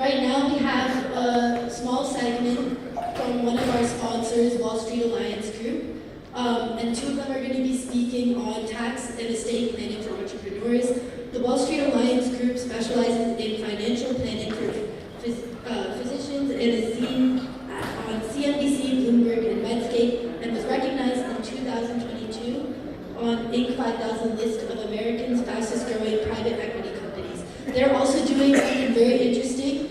Right now we have a small segment from one of our sponsors, Wall Street Alliance Group, and two of them are going to be speaking on tax and estate planning for entrepreneurs. The Wall Street Alliance Group specializes in financial planning for physicians and is seen on CNBC, Bloomberg, and Medscape, and was recognized in 2022 on Inc. 5000 list of Americans' fastest growing private equity companies. They're also doing something very interesting.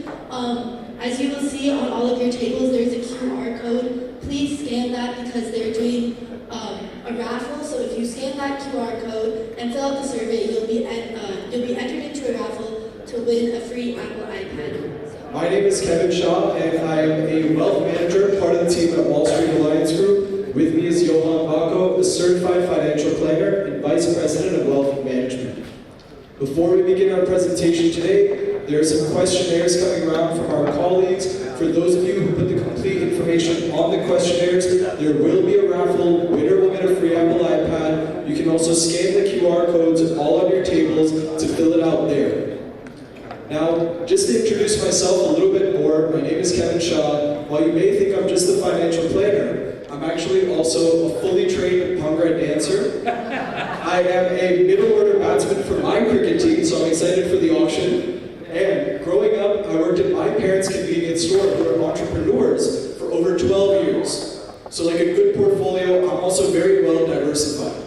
As you will see on all of your tables, there's a QR code. Please scan that because they're doing a raffle. So if you scan that QR code and fill out the survey, you'll be entered into a raffle to win a free Apple iPad. So. My name is Kevin Shaw, and I am a wealth manager, part of the team at Wall Street Alliance Group. With me is Johan Bako, a certified financial planner and vice president of wealth management. Before we begin our presentation today, there are some questionnaires coming around from our colleagues. For those of you who put the complete information on the questionnaires, there will be a raffle. Winner will get a free Apple iPad. You can also scan the QR codes all on your tables to fill it out there. Now, just to introduce myself a little bit more, my name is Kevin Shaw. While you may think I'm just a financial planner, I'm actually also a fully trained Bhangra dancer. I am a middle order batsman for my cricket team, so I'm excited for the auction. And growing up, I worked at my parents' convenience store, who are entrepreneurs, for over 12 years. So like a good portfolio, I'm also very well diversified.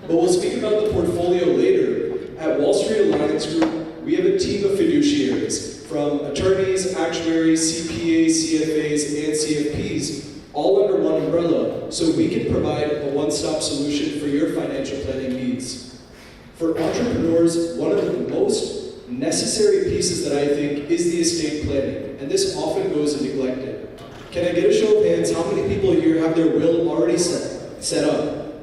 But we'll speak about the portfolio later. At Wall Street Alliance Group, we have a team of fiduciaries, from attorneys, actuaries, CPAs, CFAs, and CFPs, all under one umbrella, so we can provide a one-stop solution for your financial planning needs. For entrepreneurs, one of the most necessary pieces that I think is the estate planning, and this often goes neglected. Can I get a show of hands? How many people here have their will already set up?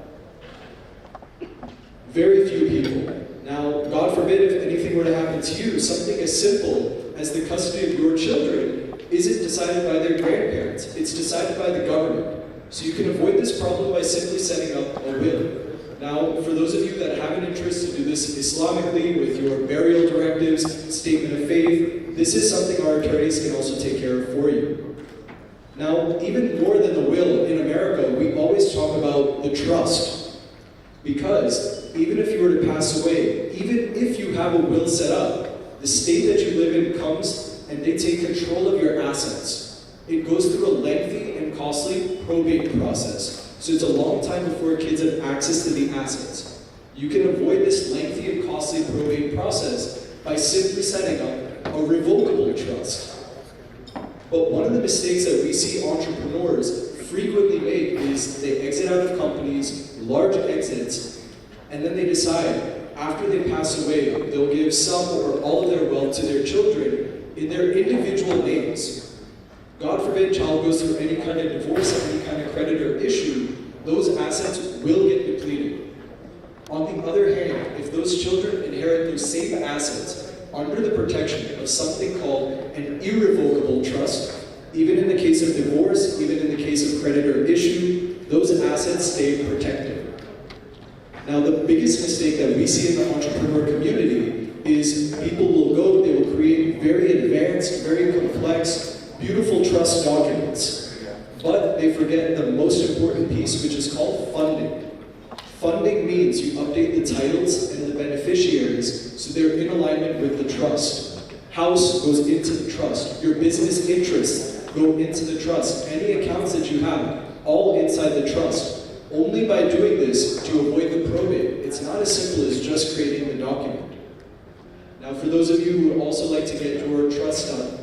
Very few people. Now, God forbid if anything were to happen to you, something as simple as the custody of your children isn't decided by their grandparents, it's decided by the government. So you can avoid this problem by simply setting up a will. Now, for those of you that have an interest to do this Islamically with your burial directives, statement of faith, this is something our attorneys can also take care of for you. Now, even more than the will, in America, we always talk about the trust. Because even if you were to pass away, even if you have a will set up, the state that you live in comes and they take control of your assets. It goes through a lengthy and costly probate process. So it's a long time before kids have access to the assets. You can avoid this lengthy and costly probate process by simply setting up a revocable trust. But one of the mistakes that we see entrepreneurs frequently make is they exit out of companies, large exits, and then they decide after they pass away, they'll give some or all of their wealth to their children in their individual names. God forbid child goes through any kind of divorce, any kind of creditor issue, those assets will get depleted. On the other hand, if those children inherit those same assets under the protection of something called an irrevocable trust, even in the case of divorce, even in the case of creditor issue, those assets stay protected. Now, the biggest mistake that we see in the entrepreneur community is people will go, they will create very advanced, very complex, beautiful trust documents, but they forget the most important piece, which is called funding. Funding means you update the titles and the beneficiaries so they're in alignment with the trust. House goes into the trust. Your business interests go into the trust. Any accounts that you have, all inside the trust. Only by doing this do you avoid the probate. It's not as simple as just creating the document. Now, for those of you who would also like to get your trust done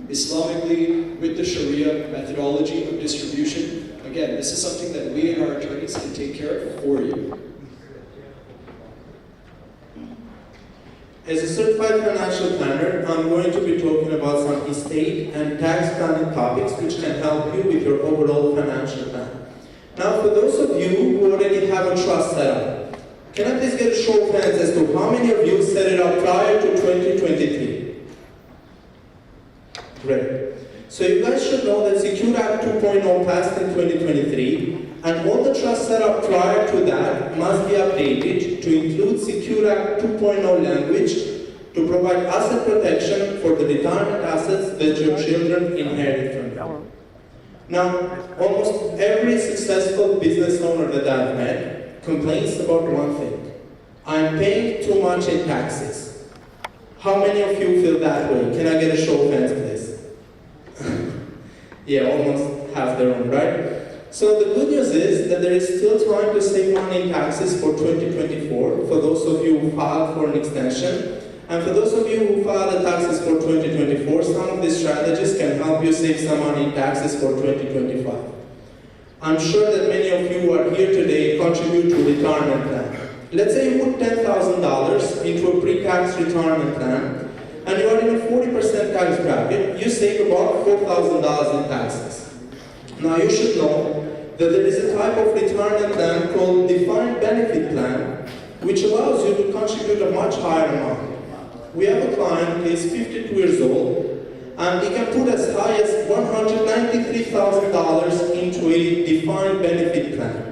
Islamically with the Sharia methodology of distribution, again, this is something that we and our attorneys can take care of for you. As a certified financial planner, I'm going to be talking about some estate and tax planning topics which can help you with your overall financial plan. Now, for those of you who already have a trust set up, can I please get a show of hands as to how many of you set it up prior to 2023? Great. So you guys should know that Secure Act 2.0 passed in 2023, and all the trusts set up prior to that must be updated to include Secure Act 2.0 language to provide asset protection for the retirement assets that your children inherit from you. Now, almost every successful business owner that I've met complains about one thing. I'm paying too much in taxes. How many of you feel that way? Can I get a show of hands, please? Yeah, almost half the room, right? So the good news is that there is still time to save money in taxes for 2024, for those of you who filed for an extension. And for those of you who filed the taxes for 2024, some of these strategies can help you save some money in taxes for 2025. I'm sure that many of you who are here today contribute to a retirement plan. Let's say you put $10,000 into a pre-tax retirement plan, and you are in a 40% tax bracket, you save about $4,000 in taxes. Now you should know that there is a type of retirement plan called defined benefit plan, which allows you to contribute a much higher amount. We have a client, he is 52 years old, and he can put as high as $193,000 into a defined benefit plan.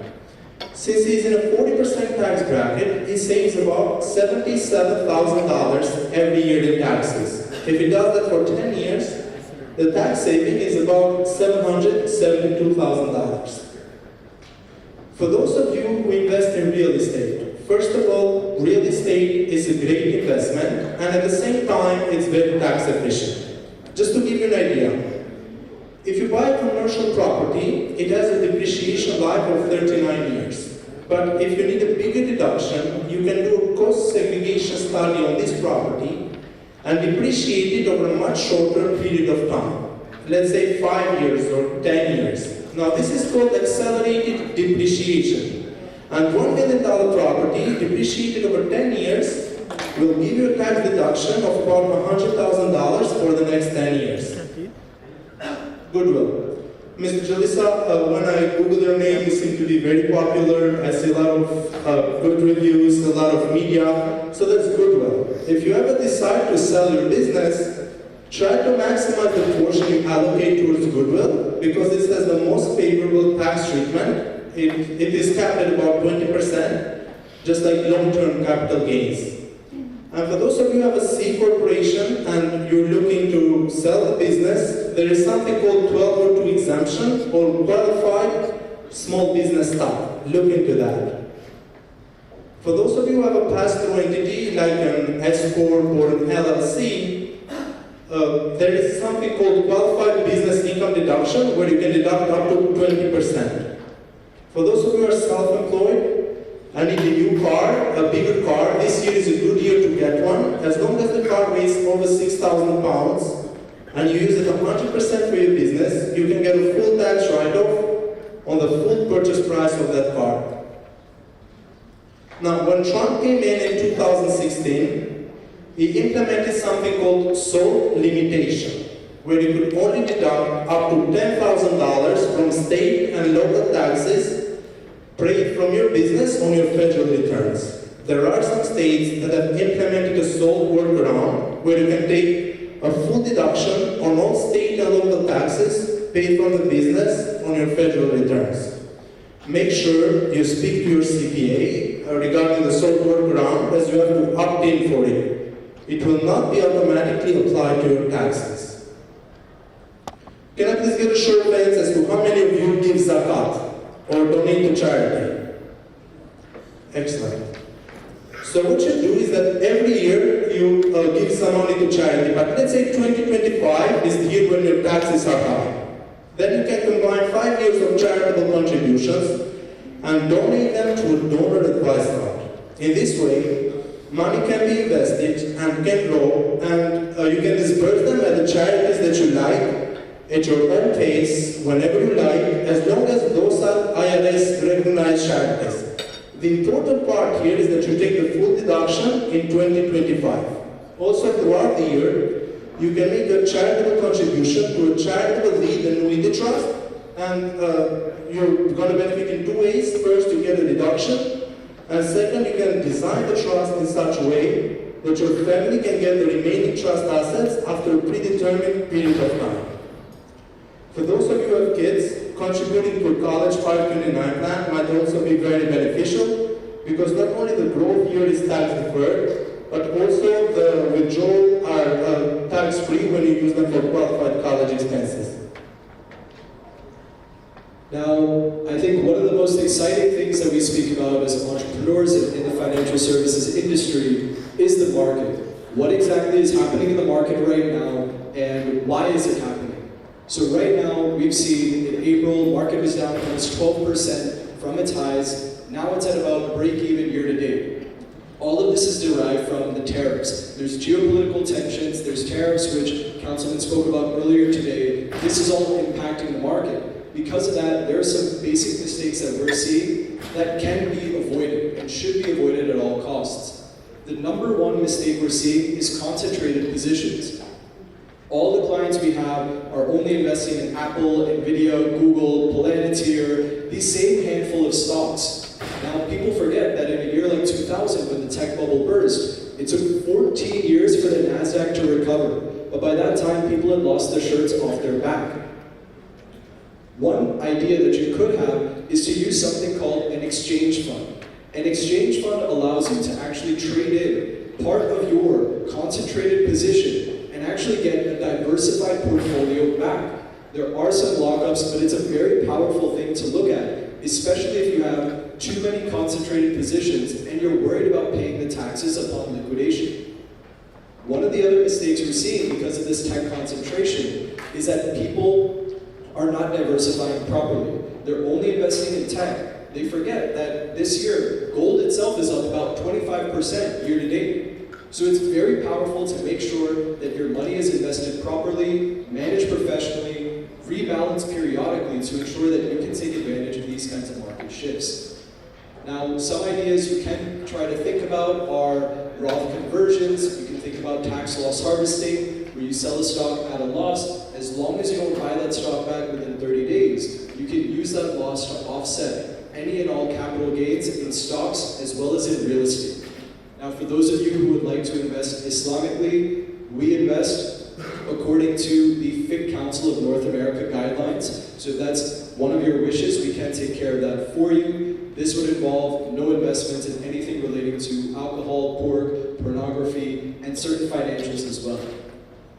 Since he's in a 40% tax bracket, he saves about $77,000 every year in taxes. If he does that for 10 years, the tax saving is about $772,000. For those of you who invest in real estate, first of all, real estate is a great investment, and at the same time, it's very tax efficient. Just to give you an idea, if you buy a commercial property, it has a depreciation life of 39 years. But if you need a bigger deduction, you can do a cost segregation study on this property and depreciate it over a much shorter period of time. Let's say 5 years or 10 years. Now this is called accelerated depreciation. And $1 million property depreciated over 10 years will give you a tax deduction of about $100,000 for the next 10 years. Goodwill. Mr. Jalissa, when I Google your name, you seem to be very popular. I see a lot of good reviews, a lot of media, so that's Goodwill. If you ever decide to sell your business, try to maximize the portion you allocate towards Goodwill, because this has the most favorable tax treatment. It is capped at about 20%, just like long-term capital gains. And for those of you who have a C corporation and you're looking to sell the business, there is something called 1202 exemption or qualified small business stock. Look into that. For those of you who have a pass-through entity like an S Corp or an LLC, there is something called qualified business income deduction where you can deduct up to 20%. For those of you who are self-employed, I need a new car, a bigger car. This year is a good year to get one. As long as the car weighs over 6,000 pounds and you use it 100% for your business, you can get a full tax write-off on the full purchase price of that car. Now, when Trump came in 2016, he implemented something called sole limitation, where you could only deduct up to $10,000 from state and local taxes paid from your business on your federal returns. There are some states that have implemented a sole workaround where you can take a full deduction on all state and local taxes paid from the business on your federal returns. Make sure you speak to your CPA regarding the sole workaround, as you have to opt in for it. It will not be automatically applied to your taxes. Can I please get a show of hands as to how many of you give zakat or donate to charity? Excellent. So what you do is that every year you give some money to charity, but let's say 2025 is the year when your taxes are high. Then you can combine 5 years of charitable contributions and donate them to a donor advised fund. In this way, money can be invested and can grow, and you can disperse them at the charities that you like, at your own pace, whenever you like, as long as those are IRS recognized charities. The important part here is that you take the full deduction in 2025. Also, throughout the year, you can make a charitable contribution to a charitable lead annuity trust, and you're going to benefit in two ways. First, you get a deduction, and second, you can design the trust in such a way that your family can get the remaining trust assets after a predetermined period of time. For those of you who have kids, contributing to a college 529 plan might also be very beneficial, because not only the growth year is tax deferred, but also the withdrawal are tax-free when you use them for qualified college expenses. Now, I think one of the most exciting things that we speak about as entrepreneurs in the financial services industry is the market. What exactly is happening in the market right now, and why is it happening? So right now, we've seen in April, market was down almost 12% from its highs. Now it's at about break-even year to date. All of this is derived from the tariffs. There's geopolitical tensions, there's tariffs, which Councilman spoke about earlier today. This is all impacting the market. Because of that, there are some basic mistakes that we're seeing that can be avoided and should be avoided at all costs. The number one mistake we're seeing is concentrated positions. All the clients we have are only investing in Apple, Nvidia, Google, Palantir, these same handful of stocks. Now, people forget that in a year like 2000, when the tech bubble burst, it took 14 years for the NASDAQ to recover. But by that time, people had lost their shirts off their back. One idea that you could have is to use something called an exchange fund. An exchange fund allows you to actually trade in part of your concentrated position and actually get a diversified portfolio back. There are some lockups, but it's a very powerful thing to look at, especially if you have too many concentrated positions and you're worried about paying the taxes upon liquidation. One of the other mistakes we're seeing because of this tech concentration is that people are not diversifying properly. They're only investing in tech. They forget that this year, gold itself is up about 25% year to date. So it's very powerful to make sure that your money is invested properly, managed professionally, rebalanced periodically to ensure that you can take advantage of these kinds of market shifts. Now, some ideas you can try to think about are Roth conversions. You can think about tax loss harvesting, where you sell a stock at a loss. As long as you don't buy that stock back within 30 days, you can use that loss to offset any and all capital gains in stocks as well as in real estate. Now, for those of you who would like to invest Islamically, we invest according to the Fiqh Council of North America guidelines. So if that's one of your wishes, we can take care of that for you. This would involve no investments in anything relating to alcohol, pork, pornography, and certain financials as well.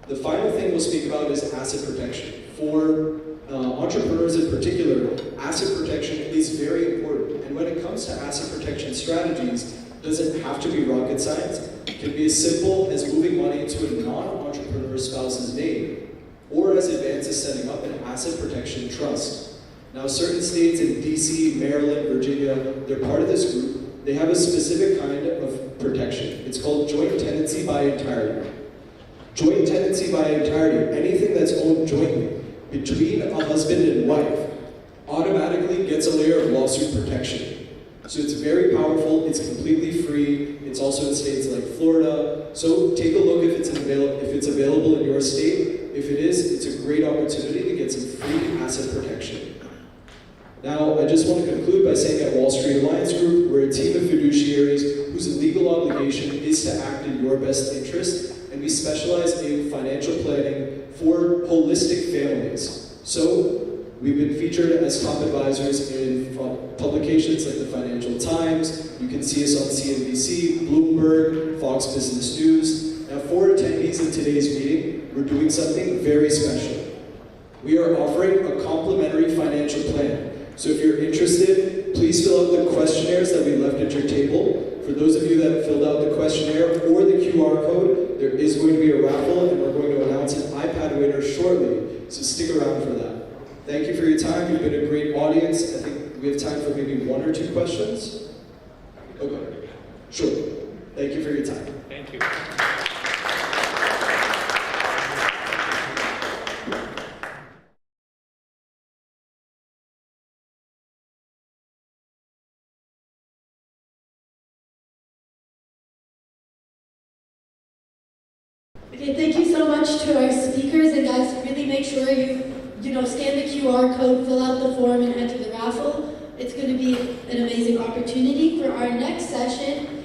The final thing we'll speak about is asset protection. For entrepreneurs in particular, asset protection is very important. And when it comes to asset protection strategies, it doesn't have to be rocket science. It can be as simple as moving money into a non-entrepreneur spouse's name, or as advanced as setting up an asset protection trust. Now, certain states in DC, Maryland, Virginia, they're part of this group. They have a specific kind of protection. It's called joint tenancy by entirety. Joint tenancy by entirety, anything that's owned jointly between a husband and wife, automatically gets a layer of lawsuit protection. So it's very powerful, it's completely free, it's also in states like Florida. So take a look if it's available in your state. If it is, it's a great opportunity to get some free asset protection. Now, I just want to conclude by saying at Wall Street Alliance Group, we're a team of fiduciaries whose legal obligation is to act in your best interest, and we specialize in financial planning for holistic families. So, we've been featured as top advisors in publications like the Financial Times. You can see us on CNBC, Bloomberg, Fox Business News. Now, for attendees of today's meeting, we're doing something very special. We are offering a complimentary financial plan. So if you're interested, please fill out the questionnaires that we left at your table. For those of you that filled out the questionnaire or the QR code, there is going to be a raffle, and we're going to announce an iPad winner shortly. So stick around for that. Thank you for your time. You've been a great audience. I think we have time for maybe one or two questions. Okay, sure. Thank you for your time. Thank you. Okay, thank you so much to our speakers, and guys, really make sure you scan the QR code, fill out the form, and enter the raffle. It's going to be an amazing opportunity. For our next session,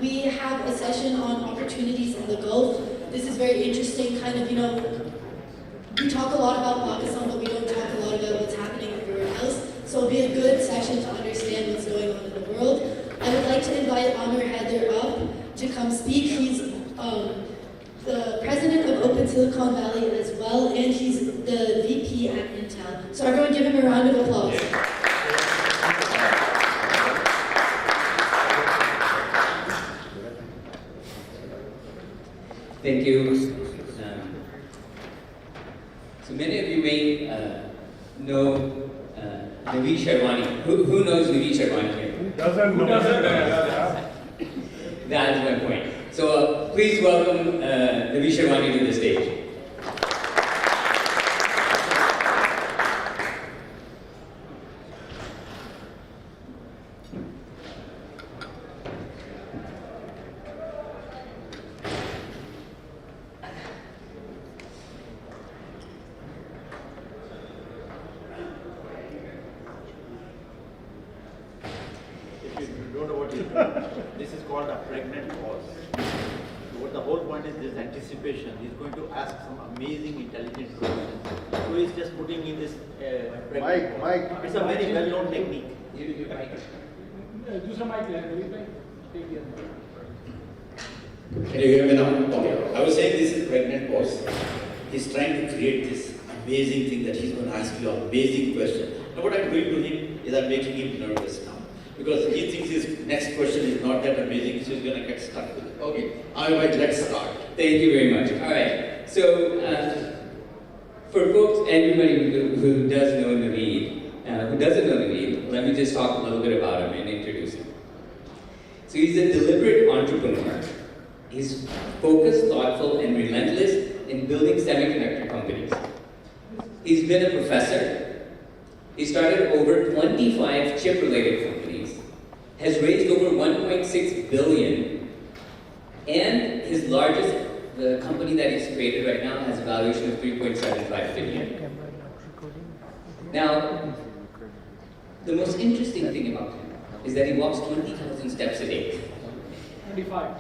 we have a session on opportunities in the Gulf. This is very interesting, we talk a lot about Pakistan, but we don't talk a lot about what's happening everywhere else. So it'll be a good session to understand what's going on in the world. I would like to invite Amir Haider up to come speak. He's at Silicon Valley as well, and he's the VP at Intel. So everyone give him a round of applause. Thank you. So many of you may know Naveed Sharwani. Who knows Naveed Sharwani here? Doesn't know. That is my point. So please welcome Naveed Sharwani to the stage. If you don't know what it is, this is called a pregnant pause. What the whole point is this anticipation. He's going to ask some amazing intelligent questions. So he's just putting in this pregnant pause. It's a very well-known technique. Can you hear me now? Okay. I was saying this is pregnant pause. He's trying to create this amazing thing that he's going to ask you an amazing question. Now what I'm doing to him is I'm making him nervous now. Because he thinks his next question is not that amazing, so he's going to get stuck with it. Okay, let's start. Thank you very much. All right. So for folks, everybody who does know Naveed, who doesn't know Naveed, let me just talk a little bit about him and introduce him. So he's a deliberate entrepreneur. He's focused, thoughtful, and relentless in building semiconductor companies. He's been a professor. He started over 25 chip-related companies, has raised over 1.6 billion, and his largest, the company that he's created right now, has a valuation of 3.75 billion. Now, the most interesting thing about him is that he walks 20,000 steps a day. 25.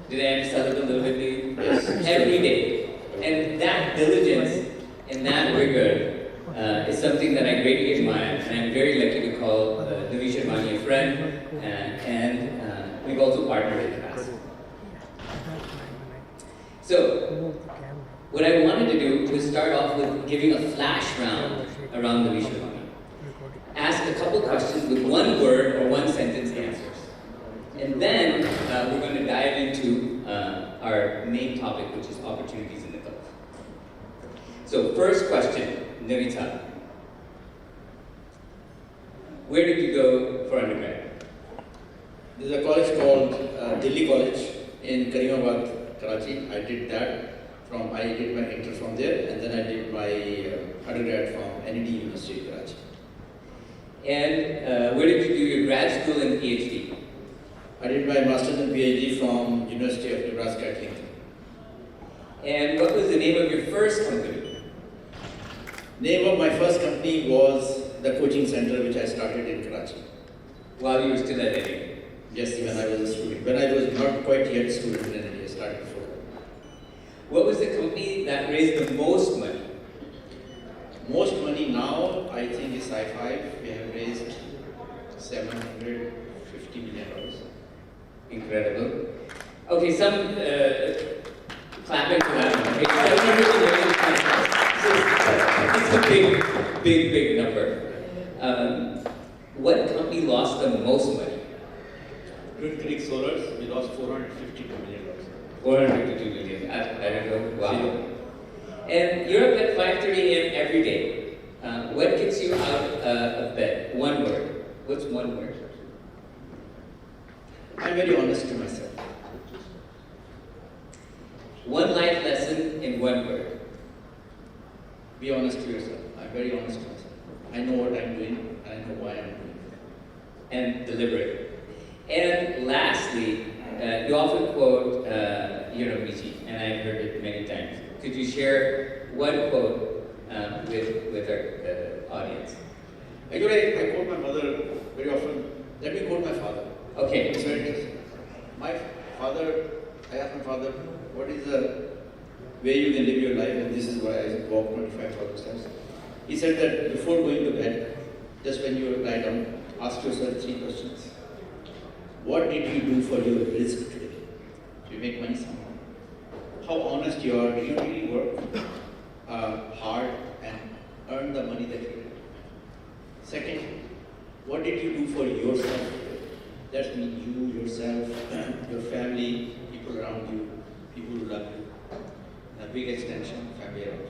Did I understand it a little bit, Lee? Yes. Every day. And that diligence and that rigor is something that I greatly admire, and I'm very lucky to call Naveed Sharwani a friend, and we've also partnered in the past. So, what I wanted to do was start off with giving a flash round around Naveed Sharwani. Ask a couple questions with one word or one sentence answers. And then we're going to dive into our main topic, which is opportunities in the Gulf. So first question, Naveed, where did you go for undergrad? There's a college called Delhi College in Karimabad, Karachi. I did I did my inter from there, and then I did my undergrad from NED University in Karachi. And where did you do your grad school and PhD? I did my master's and PhD from University of Nebraska at Lincoln. And what was the name of your first company? Name of my first company was the coaching center which I started in Karachi. While you were still at NED? Yes, when I was a student. When I was not quite yet student in NED, I started before. What was the company that raised the most money? Most money now, I think, is Sci5. We have raised $750 million. Incredible. Okay, some clapping for that one. Okay, it's a big number. What company lost the most money? Twin Creek Solars, we lost $452 million. 452 million. I don't know. Wow. And you're up at 5:30 a.m. every day. What gets you out of bed? One word. What's one word? I'm very honest to myself. One life lesson in one word. Be honest to yourself. I'm very honest to myself. I know what I'm doing, and I know why I'm doing it. And deliberate. And lastly, you often quote Yonomiji, and I've heard it many times. Could you share one quote with our audience? Actually, I quote my mother very often. Let me quote my father. Okay. It's very interesting. My father, I asked my father, what is the way you can live your life? And this is why I walk 25,000 steps. He said that before going to bed, just when you lie down, ask yourself 3 questions. What did you do for your risk today? Do you make money somehow? your family, people around you, people who love you, and a big extension, family around you.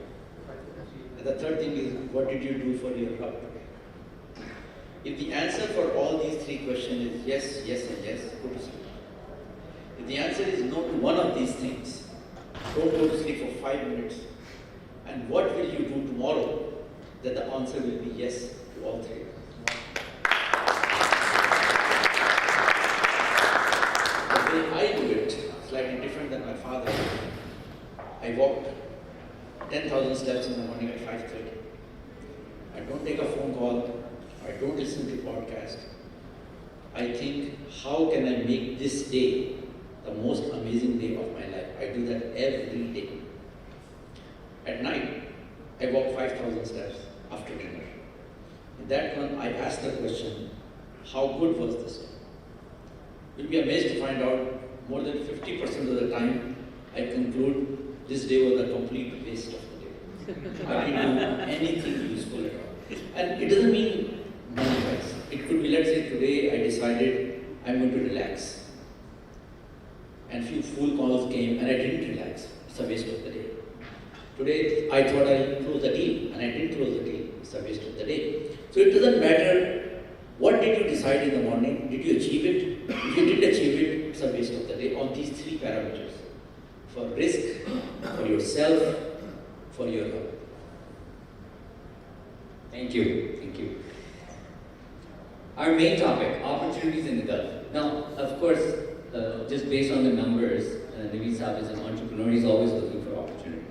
And the third thing is, what did you do for your Rabb? If the answer for all these three questions is yes, yes, and yes, go to sleep. If the answer is no to one of these things, don't go to sleep for 5 minutes. And what will you do tomorrow that the answer will be yes to all three? The way I do it, slightly different than my father. I walk 10,000 steps in the morning at 5:30. I don't take a phone call. I don't listen to podcast. I think, how can I make this day the most amazing day of my life? I do that every day. At night, I walk 5,000 steps after dinner. In that one, I ask the question, how good was this day? You'll be amazed to find out more than 50% of the time, I conclude this day was a complete waste of the day. I didn't do anything useful at all. And it doesn't mean money-wise. It could be, let's say today I decided I'm going to relax. And few phone calls came and I didn't relax. It's a waste of the day. Today I thought I'll close the deal and I didn't close the deal. It's a waste of the day. So it doesn't matter what did you decide in the morning. Did you achieve it? If you didn't achieve it, it's a waste of the day on these three parameters. For risk, for yourself, for your Rabb. Thank you. Thank you. Our main topic, opportunities in the Gulf. Now, of course, just based on the numbers, Naveed Saab is an entrepreneur, he's always looking for opportunity.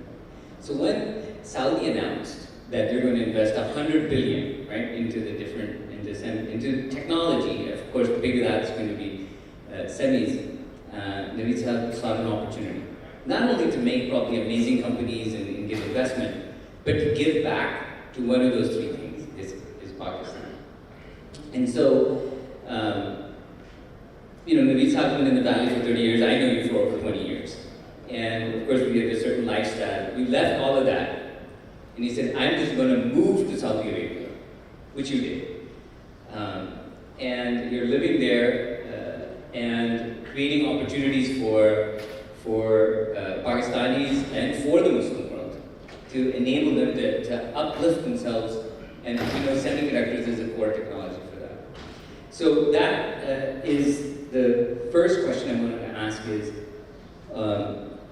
So when Saudi announced that they're going to invest $100 billion, right, into the different, into technology, of course, big of that's going to be semis, Naveed Saab saw an opportunity. Not only to make probably amazing companies and give investment, but to give back to one of those three things, is Pakistan. And so, Naveed Saab's been in the Valley for 30 years, I know you for over 20 years. And of course, we have a certain lifestyle. We left all of that, and he said, I'm just going to move to Saudi Arabia, which you did. And you're living there and creating opportunities for Pakistanis and for the Muslim world to enable them to uplift themselves, and semiconductors is a core technology for that. So that is the first question I wanted to ask is,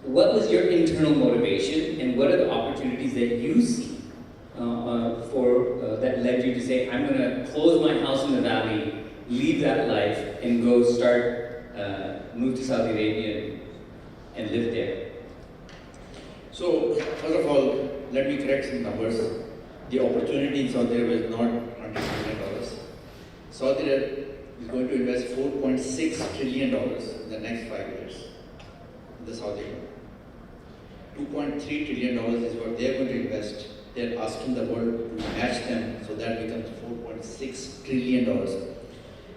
what was your internal motivation and what are the opportunities that you see that led you to say, I'm going to close my house in the valley, leave that life, and go move to Saudi Arabia and live there? So, first of all, let me correct some numbers. The opportunity in Saudi Arabia is not $100 billion. Saudi Arabia is going to invest $4.6 trillion in the next 5 years in the Saudi Arabia. $2.3 trillion is what they're going to invest. They're asking the world to match them, so that becomes $4.6 trillion.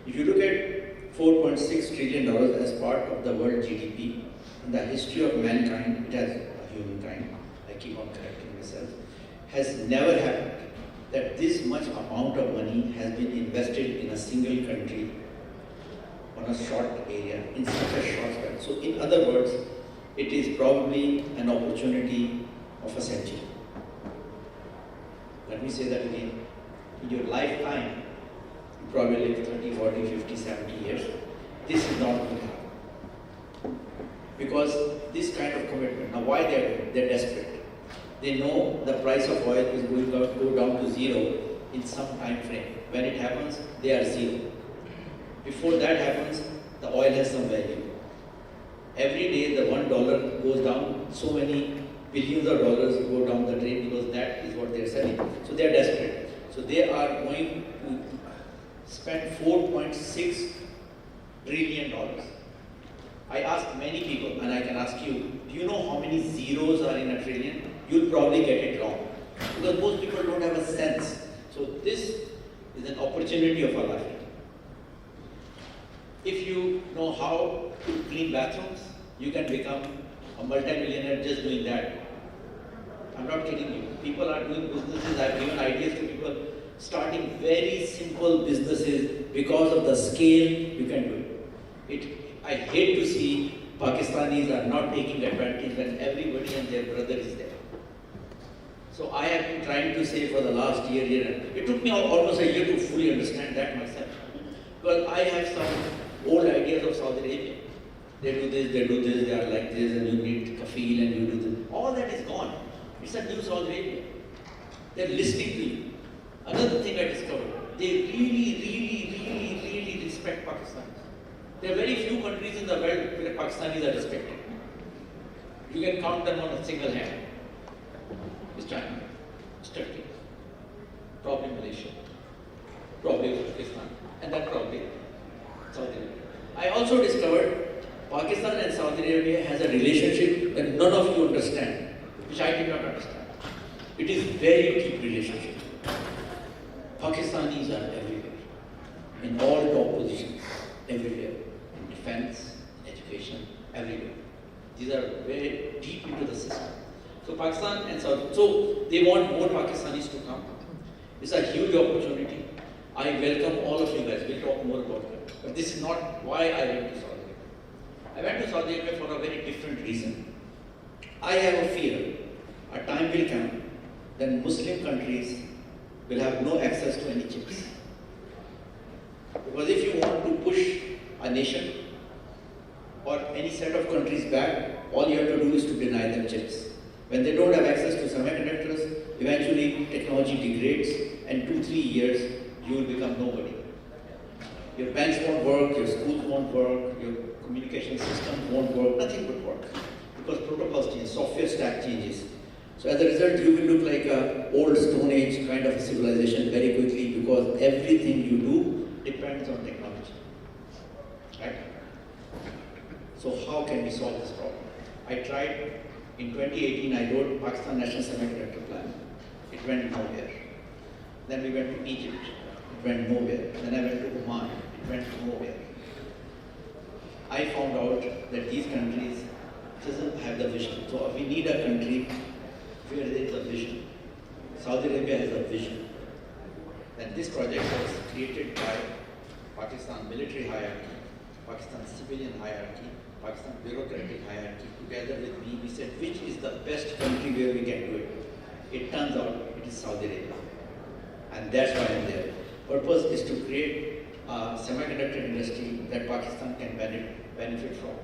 If you look at $4.6 trillion as part of the world GDP, in the history of mankind, it has, humankind, I keep on correcting myself, has never happened that this much amount of money has been invested in a single country on a short area, in such a short span. So in other words, it is probably an opportunity of a century. Let me say that again. In your lifetime, you probably live 30, 40, 50, 70 years. This is not going to happen. Because this kind of commitment, now why they're desperate? They know the price of oil is going to go down to zero in some time frame. When it happens, they are zero. Before that happens, the oil has some value. Every day the $1 goes down, so many billions of dollars go down the drain because that is what they are selling. So they are desperate. So they are going to spend $4.6 trillion. I asked many people, and I can ask you, do you know how many zeros are in a trillion? You'll probably get it wrong. Because most people don't have a sense. So this is an opportunity of a lifetime. If you know how to clean bathrooms, you can become a multi-millionaire just doing that. I'm not kidding you. People are doing businesses. I've given ideas to people starting very simple businesses because of the scale you can do it. I hate to see Pakistanis are not taking advantage when everybody and their brother is there. So I have been trying to say for the last year, it took me almost a year to fully understand that myself. Because I have some old ideas of Saudi Arabia. They do this, they are like this, and you need kafil and you do this. All that is gone. It's a new Saudi Arabia. They're listening to you. Another thing I discovered, they really respect Pakistanis. There are very few countries in the world where Pakistanis are respected. You can count them on a single hand. It's China, it's Turkey, probably Malaysia, probably Pakistan, and then probably Saudi Arabia. I also discovered Pakistan and Saudi Arabia has a relationship that none of you understand, which I did not understand. It is very deep relationship. Pakistanis are everywhere, in all top positions, everywhere, in defense, education, everywhere. These are very deep into the system. So Pakistan and Saudi, so they want more Pakistanis to come. It's a huge opportunity. I welcome all of you guys. We'll talk more about it. But this is not why I went to Saudi Arabia. I went to Saudi Arabia for a very different reason. I have a fear. A time will come then Muslim countries will have no access to any chips. Because if you want to push a nation or any set of countries back, all you have to do is to deny them chips. When they don't have access to semiconductors, eventually technology degrades, and 2-3 years you will become nobody. Your banks won't work, your schools won't work, your communication systems won't work, nothing would work. Because protocols change, software stack changes. So as a result, you will look like an old Stone Age kind of a civilization very quickly because everything you do depends on technology. Right? So how can we solve this problem? I tried, in 2018, I wrote Pakistan National Semiconductor Plan. It went nowhere. Then we went to Egypt. It went nowhere. Then I went to Oman. It went nowhere. I found out that these countries doesn't have the vision. So we need a country where there is a vision. Saudi Arabia has a vision. And this project was created by Pakistan military hierarchy, Pakistan civilian hierarchy, Pakistan bureaucratic hierarchy. Together with me, we said, which is the best country where we can do it? It turns out it is Saudi Arabia. And that's why I'm there. Purpose is to create a semiconductor industry that Pakistan can benefit from.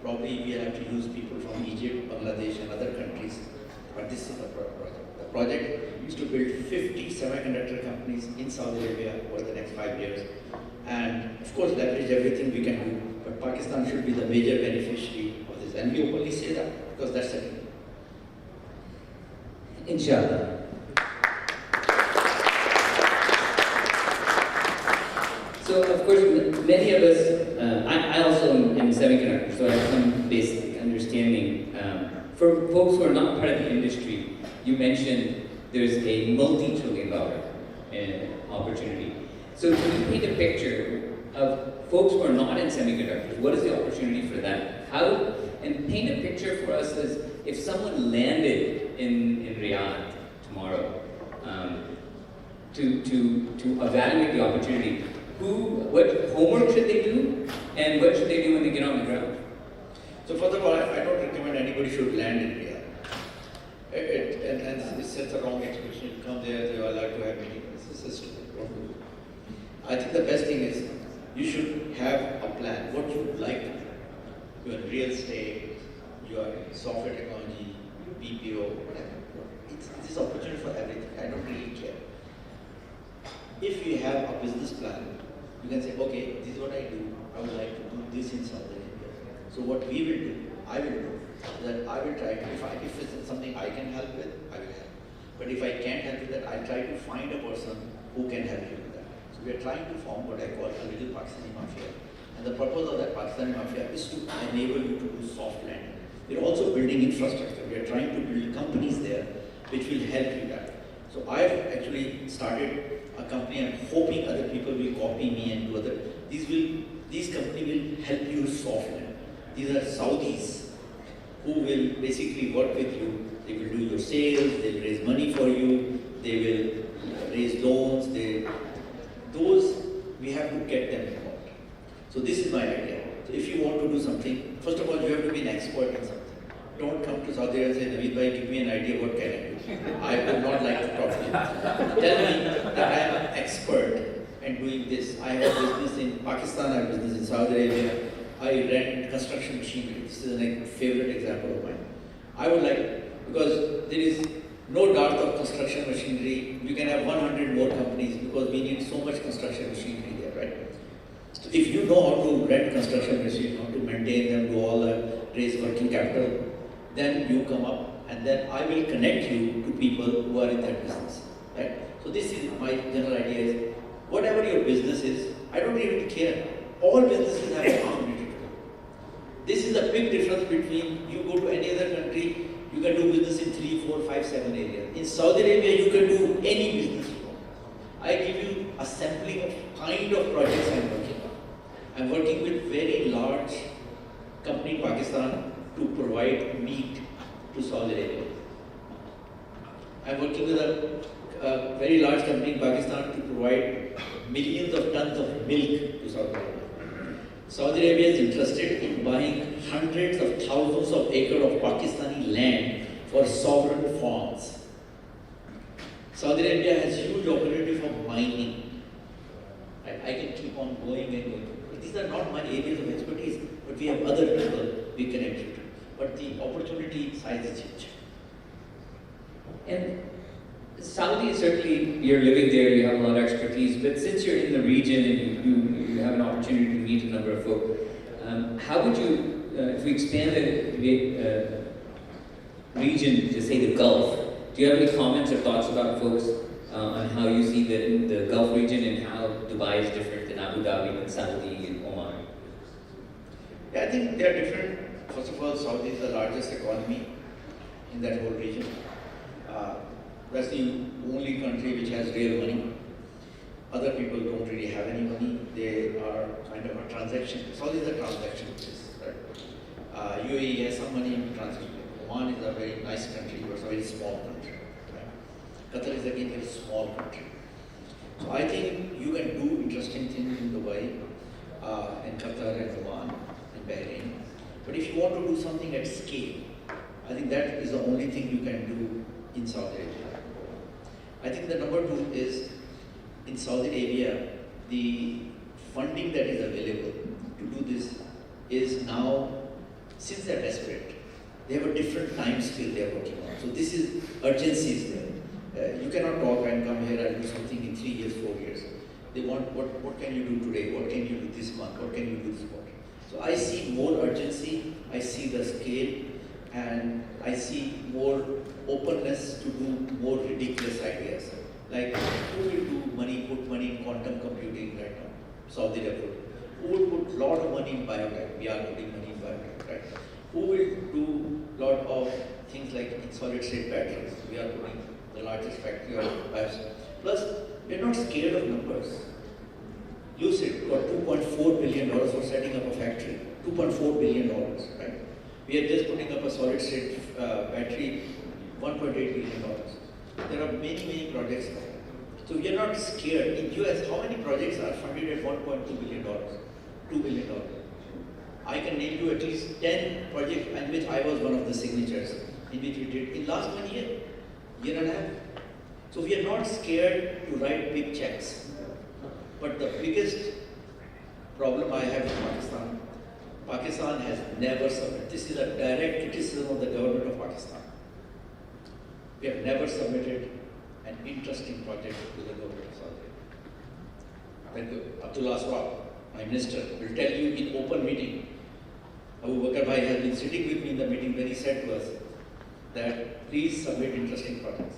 Probably we have to use people from Egypt, Bangladesh and other countries. But this is the project. The project is to build 50 semiconductor companies in Saudi Arabia over the next 5 years. And of course leverage everything we can do. But Pakistan should be the major beneficiary of this. And we openly say that because that's the thing. Inshallah. So of course, many of us, I also am in semiconductors, so I have some basic understanding. For folks who are not part of the industry, you mentioned there's a multi-trillion-dollar opportunity. So can you paint a picture of folks who are not in semiconductors? What is the opportunity for them? How, and paint a picture for us as if someone landed in Riyadh tomorrow to evaluate the opportunity. What homework should they do, and what should they do when they get on the ground? So first of all, I don't recommend anybody should land in Riyadh. And it's such a wrong expression. You come there, they all like to have meetings. This is stupid. I think the best thing is you should have a plan. What you would like to do. You are in real estate, you are in software technology, BPO, whatever. It's an opportunity for everything. I don't really care. If you have a business plan, you can say, okay, this is what I do. I would like to do this in Saudi Arabia. So what we will do, I will do, that I will try to, if it's something I can help with, I will help. But if I can't help with that, I'll try to find a person who can help you with that. So we are trying to form what I call a little Pakistani mafia. And the purpose of that Pakistani mafia is to enable you to do soft landing. We're also building infrastructure. We are trying to build companies there which will help you that. So I've actually started a company. I'm hoping other people will copy me and do other. These companies will help you soft land. These are Saudis who will basically work with you. They will do your sales, they'll raise money for you, they will raise loans, those we have to get them involved. So this is my idea. So if you want to do something, first of all, you have to be an expert in something. Don't come to Saudi Arabia and say, Naveed bhai, give me an idea, what can I do? I would not like to talk to you. Tell me that I am an expert in doing this. I have business in Pakistan, I have business in Saudi Arabia. I rent construction machinery. This is a favorite example of mine. I would like, because there is no dearth of construction machinery. We can have 100 more companies because we need so much construction machinery there, right? So if you know how to rent construction machinery, how to maintain them, do all that, raise working capital, then you come up and then I will connect you to people who are in that business, right? So this is my general idea is, whatever your business is, I don't really care. All businesses have a community. This is a big difference between you go to any other country, you can do business in 3, 4, 5, 7 areas. In Saudi Arabia, you can do any business you want. I give you a sampling of kind of projects I'm working on. I'm working with very large company in Pakistan to provide meat to Saudi Arabia. I'm working with a very large company in Pakistan to provide millions of tons of milk to Saudi Arabia. Saudi Arabia is interested in buying hundreds of thousands of acres of Pakistani land for sovereign farms. Saudi Arabia has huge opportunity for mining. I can keep on going and going. But these are not my areas of expertise, but we have other people we connected to. But the opportunity size is huge. And Saudi, certainly you're living there, you have a lot of expertise, but since you're in the region and you have an opportunity to meet a number of folk, how would you, if we expand the region to say the Gulf, do you have any comments or thoughts about folks on how you see the Gulf region and how Dubai is different than Abu Dhabi and Saudi and Oman? Yeah, I think they are different. First of all, Saudi is the largest economy in that whole region. That's the only country which has real money. Other people don't really have any money. They are kind of a transaction. Saudi is a transaction place, right? UAE has some money in transaction. Oman is a very nice country, but it's a very small country. Right? Qatar is again a very small country. So I think you can do interesting things in Dubai, in Qatar and Oman, and Bahrain. But if you want to do something at scale, I think that is the only thing you can do in Saudi Arabia. I think the number two is, in Saudi Arabia, the funding that is available to do this is now, since they're desperate, they have a different time scale they're working on. So this is, urgency is there. You cannot talk and come here and do something in 3 years, 4 years. They want, what can you do today? What can you do this month? What can you do this quarter? So I see more urgency, I see the scale, and I see more openness to do more ridiculous ideas. Like, who will do money, put money in quantum computing right now? Saudi Arabia. Who will put a lot of money in biotech? We are putting money in biotech, right? Who will do a lot of things like in solid state batteries? We are putting the largest factory of biotech. Plus, we are not scared of numbers. Lucid got $2.4 billion for setting up a factory. $2.4 billion, right? We are just putting up a solid state battery, $1.8 billion. There are many, many projects now. So we are not scared. In US, how many projects are funded at $1.2 billion? $2 billion. I can name you at least 10 projects in which I was one of the signatures, in which we did in last 1 year and a half. So we are not scared to write big checks. But the biggest problem I have in Pakistan, Pakistan has never submitted. This is a direct criticism of the government of Pakistan. We have never submitted an interesting project to the government of Saudi Arabia. Abdullah Swab, my minister, will tell you in open meeting. Abu Bakr Bhai has been sitting with me in the meeting when he said to us that please submit interesting projects.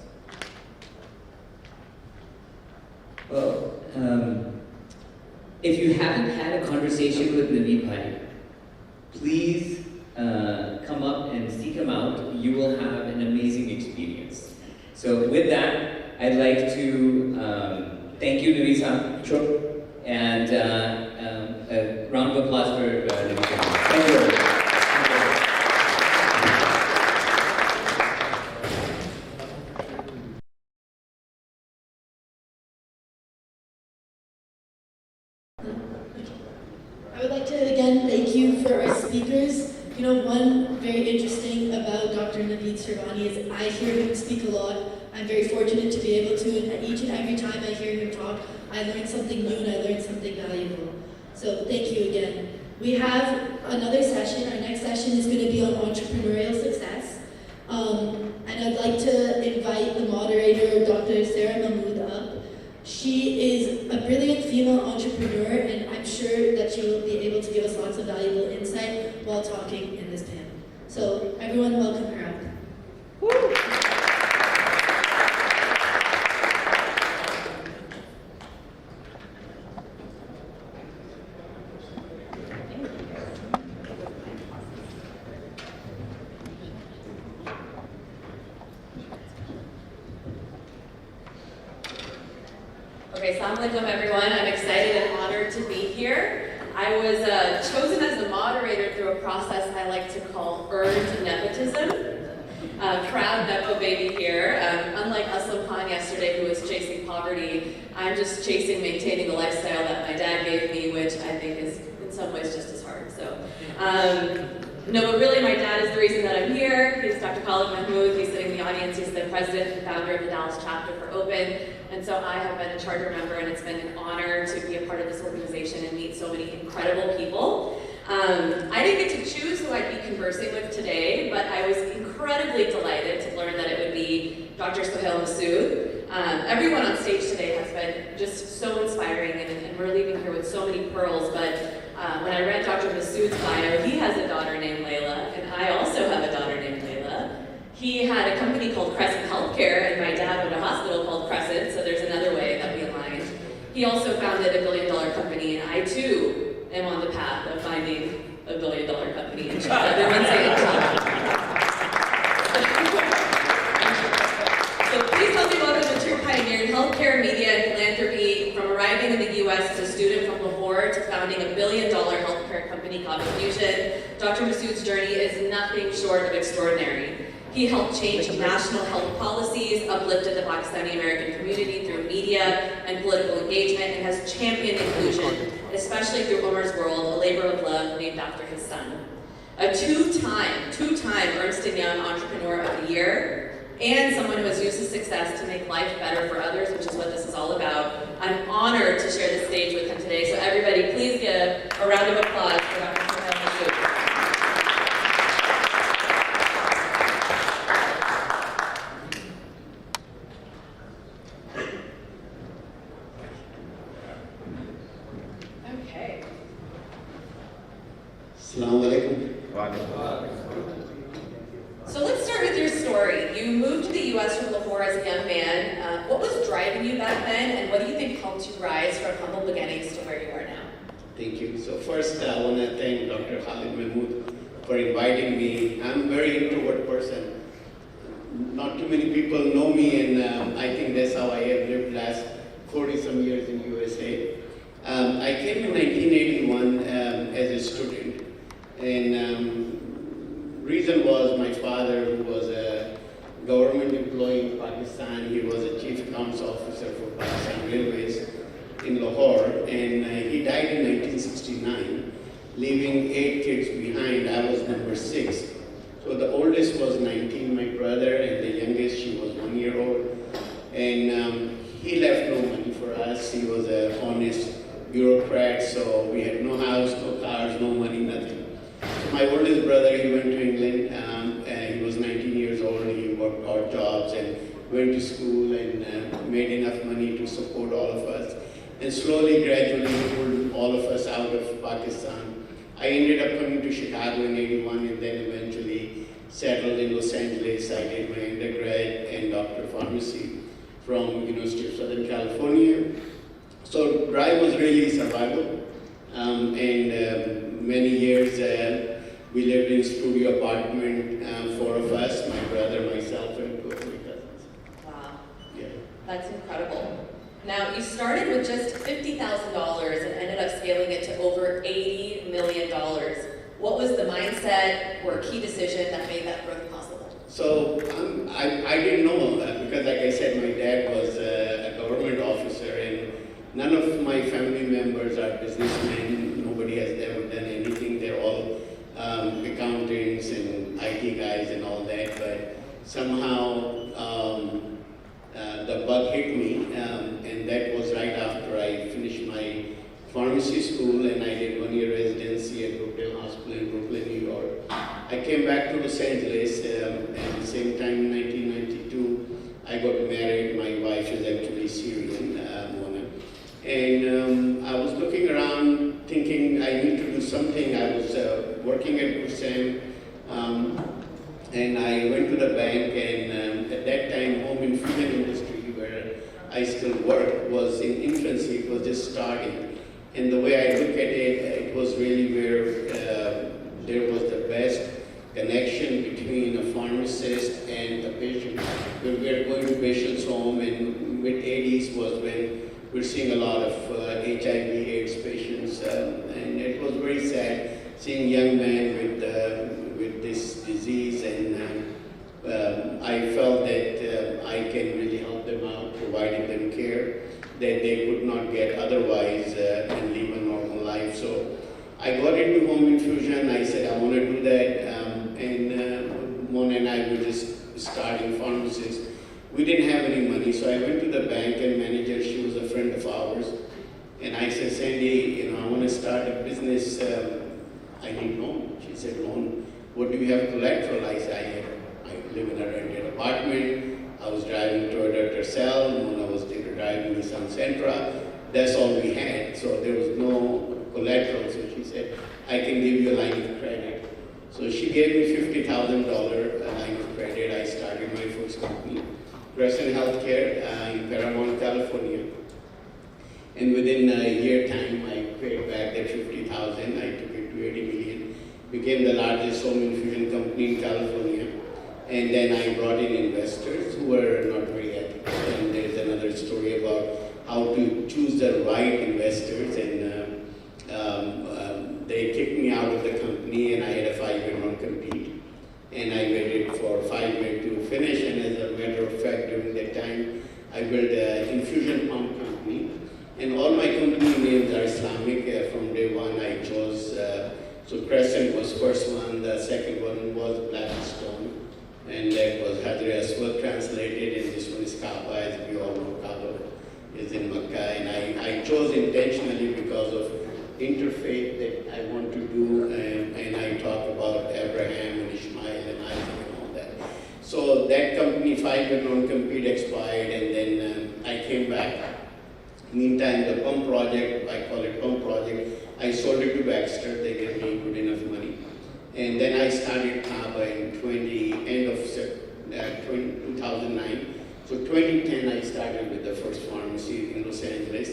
Well, if you haven't had a conversation with Naveed Bhai, please come up and seek him out. You will have an amazing experience. So with that, I'd like to thank you, Naveed Sahab. Sure. And a round of applause for Naveed Sahab. Thank you. I would like to again thank you You know, one very interesting about Dr. Naveed Sirvani is I hear him speak a lot. I'm very fortunate to be able to, and each and every time I hear him talk, I learn something new and I learn something valuable. So thank you again. We have another session. Our next session is going to be on entrepreneurial success. And I'd like to invite the moderator, Dr. Sarah Mahmood, up. She is a brilliant female entrepreneur, and I'm sure that she will be able to give us lots of valuable insight while talking in this panel. So everyone welcome her up. Okay, Assalamu alaikum everyone. I'm excited and honored to be here. I was chosen as the moderator through a process I like to call earned nepotism. Proud Nepo baby here. Unlike Aslam Khan yesterday who was chasing poverty, I'm just chasing maintaining the lifestyle that my dad gave me, which I think is in some ways just as hard. So, no, but really my dad is the reason that I'm here. He's Dr. Khalid Mahmood. He's sitting in the audience. He's the president and founder of the Dallas chapter for Open. And so I have been a charter member, and it's been an honor to be a part of this organization and meet so many incredible people. I didn't get to choose who I'd be conversing with today, but I was incredibly delighted to learn that it would be Dr. Sohail Masood. Everyone on stage today has been just so inspiring, and we're leaving here with so many pearls, but when I read Dr. Masood's bio, he has a daughter named Layla, and I also have a daughter named Layla. He had a company called Crescent Healthcare, and my dad owned a hospital called Crescent, so there's another way that we aligned. He also founded a billion-dollar company, and I too am on the path of finding a billion-dollar company in China. Everyone say it. So please help me welcome the true pioneer in healthcare, media, and philanthropy, from arriving in the U.S. as a student from Lahore to founding a billion-dollar healthcare company called Fusion. Dr. Masood's journey is nothing short of extraordinary. He helped change national health policies, uplifted the Pakistani American community through media and political engagement, and has championed inclusion, especially through Omar's World, a labor of love named after his son. A two-time Ernst & Young Entrepreneur of the Year, and someone who has used his success to make life better for others, which is what this is all about. I'm honored to share the stage with him today, so everybody please give a round of applause for Dr. Sohail Masood. Assalamu alaikum. So let's start with your story. You moved to the U.S. from Lahore as a young man. What was driving you back then, and what do you think helped you rise from humble beginnings to where you are now? Thank you. So first, I want to thank Dr. Khalid Mahmood for inviting me. I'm a very introvert person. Not too many people know me, and I think that's how I have lived last 40-some years in USA. I came in 1981 as a student, and reason was my father, who was a government employee in Pakistan. He was a chief accounts officer for Pakistan Railways in Lahore, and he died in 1969, leaving 8 kids behind. I was number 6. So the oldest was 19, my brother, and the youngest, she was 1 year old. And he left no money for us. He was an honest bureaucrat, so we had no house, no cars, no money, nothing. So my oldest brother, he went to England, and he was 19 years old. He worked odd jobs and went to school and made enough money to support all of us. And slowly, gradually, he pulled all of us out of Pakistan. I ended up coming to Chicago in 81 and then eventually settled in Los Angeles. I did my undergrad and doctor of pharmacy from University of Southern California. So drive was really survival. And many years we lived in a studio apartment, 4 of us, my brother, myself, and 2 of my cousins. Wow, Yeah. that's incredible. Now, you started with just $50,000 and ended up scaling it to over $80 million. What was the mindset or key decision that made that growth possible? So I didn't know because, like I said, my dad was a government officer, and none of my family members are businessmen. Nobody has ever done anything. They're all accountants accountants and IT guys and all that, but somehow the bug hit me, and that was right after I finished my pharmacy school, and I did 1-year residency at Brookdale Hospital in Brooklyn, New York. I came back to Los Angeles, and at the same time in 1992, I got married. My wife is actually Syrian, Mona. And I was looking around thinking I need to do something. I was working at Kusam, and I went to the bank, and at that time, home infusion industry, where I still work, was in infancy. It was just starting. And the way I look at it, it was really where there was the best connection between a pharmacist and a patient. When we were going to patients' home in mid-80s was when we're seeing a lot of HIV/AIDS patients, and it was very sad seeing young men with this disease, and I felt that I can really help them out, providing them care that they could not get otherwise and live a normal life. So I got into home infusion. I said I want to do that, and Mona and I were just starting pharmacies. We didn't have any money, so I went to the bank and manager. She was a friend of ours, and I said, Sandy, I want to start a business. I need loan. She said, loan. What do you have collateral? I said, I live in a rented apartment. I was driving Toyota Tercel. Mona was driving Nissan Sentra. That's all we had. So there was no collateral. So she said, I can give you a line of credit. So she gave me $50,000 line of credit. I started my first company, Crescent Healthcare, in Paramount, California. And within a year time, I paid back that $50,000. I took it to $80 million. Became the largest home infusion company in California. And then I brought in investors who were not very ethical. And there's another story about how to choose the right investors. And they kicked me out of the company, and I had a 5-year non-compete. And I waited for 5 years to finish. And as a matter of fact, during that time, I built an infusion pump company. And all my company names are Islamic. From day one, I chose. So Crescent was first one. The second one was Blackstone. And that was Hadr Aswad translated, and this one is Kaaba, as we all know. Kaaba is in Makkah, and I chose intentionally because of interfaith that I want to do, and I talk about Abraham and Ishmael and Isaac and all that. So that company, 5-year non-compete expired, and then I came back. Meantime, the pump project, I call it pump project, I sold it to Baxter. They gave me good enough money. And then I started Kaaba in end of 2009. So 2010, I started with the first pharmacy in Los Angeles.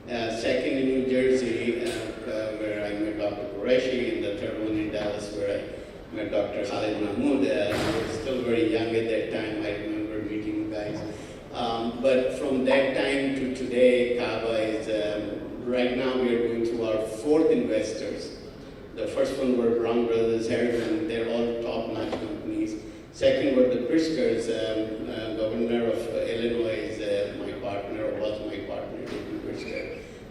Second in New Jersey, where I met Dr. Qureshi, and the third one in Dallas, where I met Dr. Khalid Mahmood. I was still very young at that time. I remember meeting you guys. But from that time to today, Kaaba is, right now we are going through our 4th investors. The first one were Brown Brothers, Harriman. They're all top-notch companies. Second were the Pritzkers. Governor of Illinois is my partner, or was my partner, David Pritzker.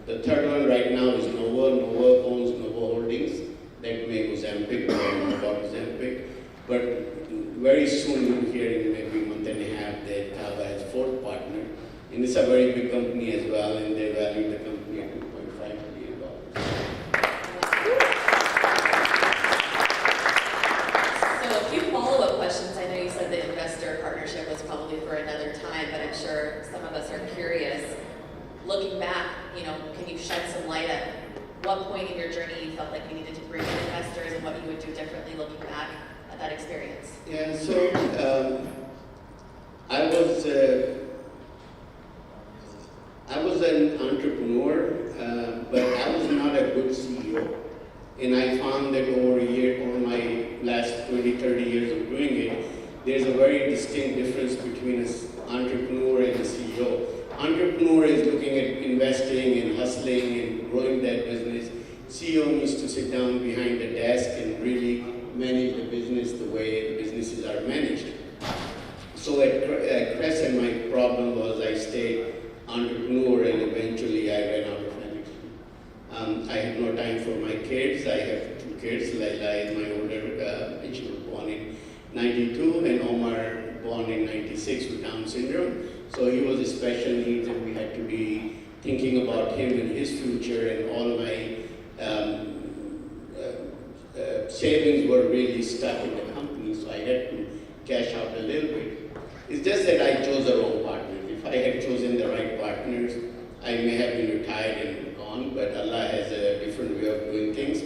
The third one right now is Nova. Nova owns Nova Holdings. That made Ozempic, bought Ozempic. But very soon you'll hear in maybe a month and a half that Kaaba has 4th partner. And it's a very big company as well, and they value the company at $2.5 billion. So a few follow-up questions. I know you said the investor partnership was probably for another time, but I'm sure some of us are curious. Looking back, can you shed some light at what point in your journey you felt like you needed to bring in investors and what you would do differently looking back at that experience? Yeah, so I was an entrepreneur, but I was not a good CEO. And I found that over my last 20, 30 years of doing it, there's a very distinct difference between an entrepreneur and a CEO. Entrepreneur is looking at investing and hustling and growing that business. CEO needs to sit down behind the desk and really manage the business the way the businesses are managed. So at Crescent, my problem was I stayed entrepreneur, and eventually I ran out of energy. I had no time for my kids. I have 2 kids. Laila is my older, and she was born in 92, and Omar born in 96 with Down syndrome. So he was a special needs, and we had to be thinking about him and his future, and all my savings were really stuck in the company, so I had to cash out a little bit. It's just that I chose the wrong partners. If I had chosen the right partners, I may have been retired and gone, but Allah has a different way of doing things.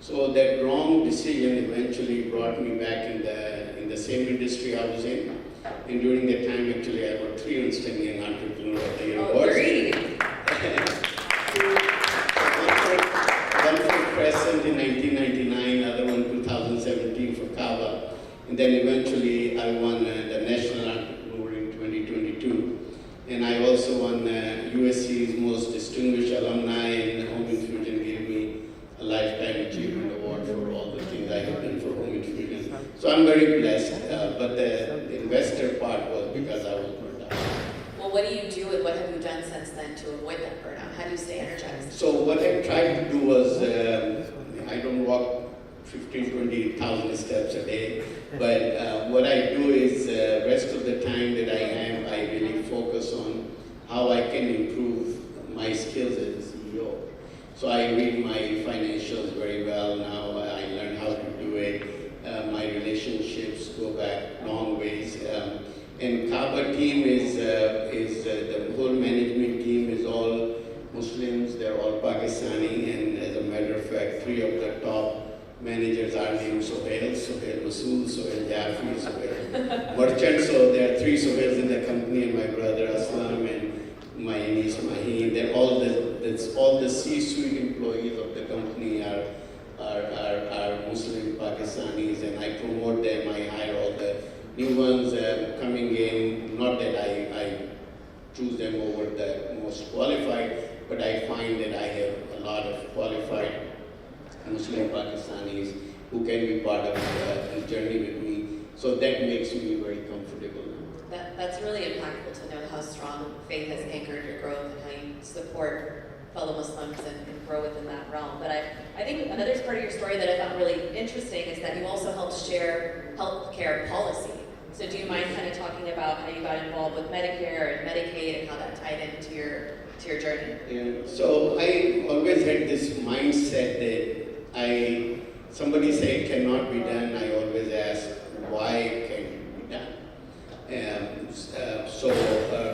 So that wrong decision eventually brought me back in the same industry I was in. And during that time, actually, I got 3 Ernst & Young Entrepreneur of the Year awards. One for Crescent in 1999, other one 2017 for Kava. And then eventually I won the National Entrepreneur in 2022. And I also won USC's Most Distinguished Alumni, and Home Infusion gave me a Lifetime Achievement Award for all the things I have done for Home Infusion. So I'm very blessed, but the investor part was because I was burned out. Well, what do you do and what have you done since then to avoid that burnout? How do you stay energized? So what I tried to do was, I don't walk 15, 20,000 steps a day, but what I do is rest of the time that I have, I really focus on how I can improve my skills as a CEO. So I read my financials very well now. I learned how to do it. My relationships go back long ways. And Kaba team is the whole management team is all Muslims. They're all Pakistani, and as a matter of fact, 3 of the top managers are named Sohail Masood, Sohail Jafri, Sohail Merchant. So there are 3 Sohails in the company, and my brother Aslam and my niece Maheen. They're all the C-suite employees of the company are Muslim Pakistanis, and I promote them. I hire all the new ones coming in. Not that I choose them over the most qualified, but I find that I have a lot of qualified Muslim Pakistanis who can be part of the journey with me. So that makes me very comfortable. That's really impactful to know how strong faith has anchored your growth and how you support fellow Muslims and grow within that realm. But I think another part of your story that I found really interesting is that you also helped share healthcare policy. So do you mind kind of talking about how you got involved with Medicare and Medicaid and how that tied into your journey? Yeah. So I always had this mindset that somebody say it cannot be done, I always ask, why can't it be done?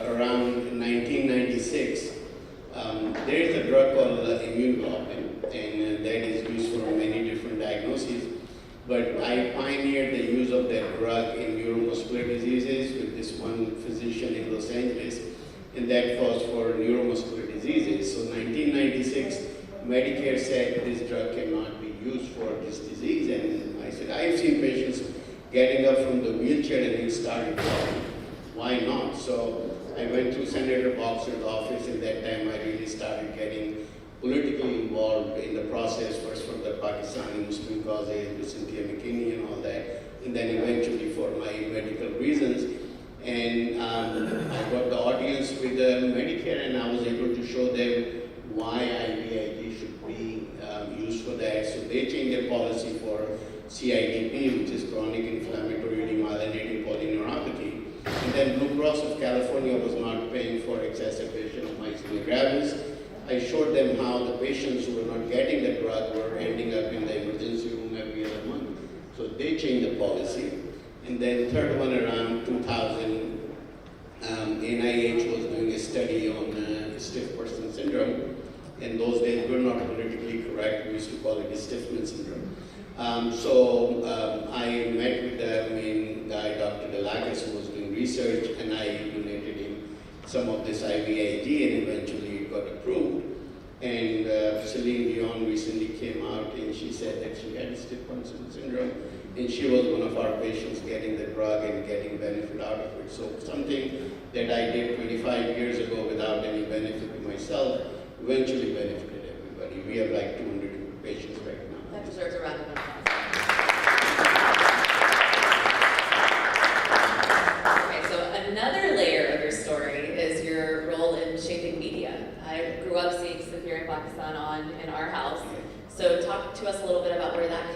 Around 1996, there is a drug called immunoglobulin, and that is used for many different diagnoses. But I pioneered the use of that drug in neuromuscular diseases with this one physician in Los Angeles, and that was for neuromuscular diseases. So 1996, Medicare said this drug cannot be used for this disease, and I said, I've seen patients getting up from the wheelchair and they started walking. Why not? So I went to Senator Boxer's office, and that time I really started getting politically involved in the process, first for the Pakistani Muslim causes with Cynthia McKinney and all that, and then eventually for my medical reasons. And I got the audience with Medicare, and I was able to show them why IVIG should be used for that. So they changed their policy for CIDP, which is chronic inflammatory demyelinating polyneuropathy. And then Blue Cross of California was not paying for exacerbation of myasthenia gravis. I showed them how the patients who were not getting the drug were ending up in the emergency room every other month. So they changed the policy. And then third one around 2000, NIH was doing a study on stiff person syndrome. In those days, we're not politically correct. We used to call it stiffman syndrome. I met with the main guy, Dr. Delagas, who was doing research, and I donated him some of this IVIG, and eventually it got approved. And Celine Dion recently came out, and she said that she had stiff person syndrome, and she was one of our patients getting the drug and getting benefit out of it. So something that I did 25 years ago without any benefit to myself eventually benefited everybody. We have like 200 patients right now. That deserves a round of applause. Okay, so another layer of your story is your role in shaping media. I grew up seeing Safir in Pakistan on in our house. So talk to us a little bit about where that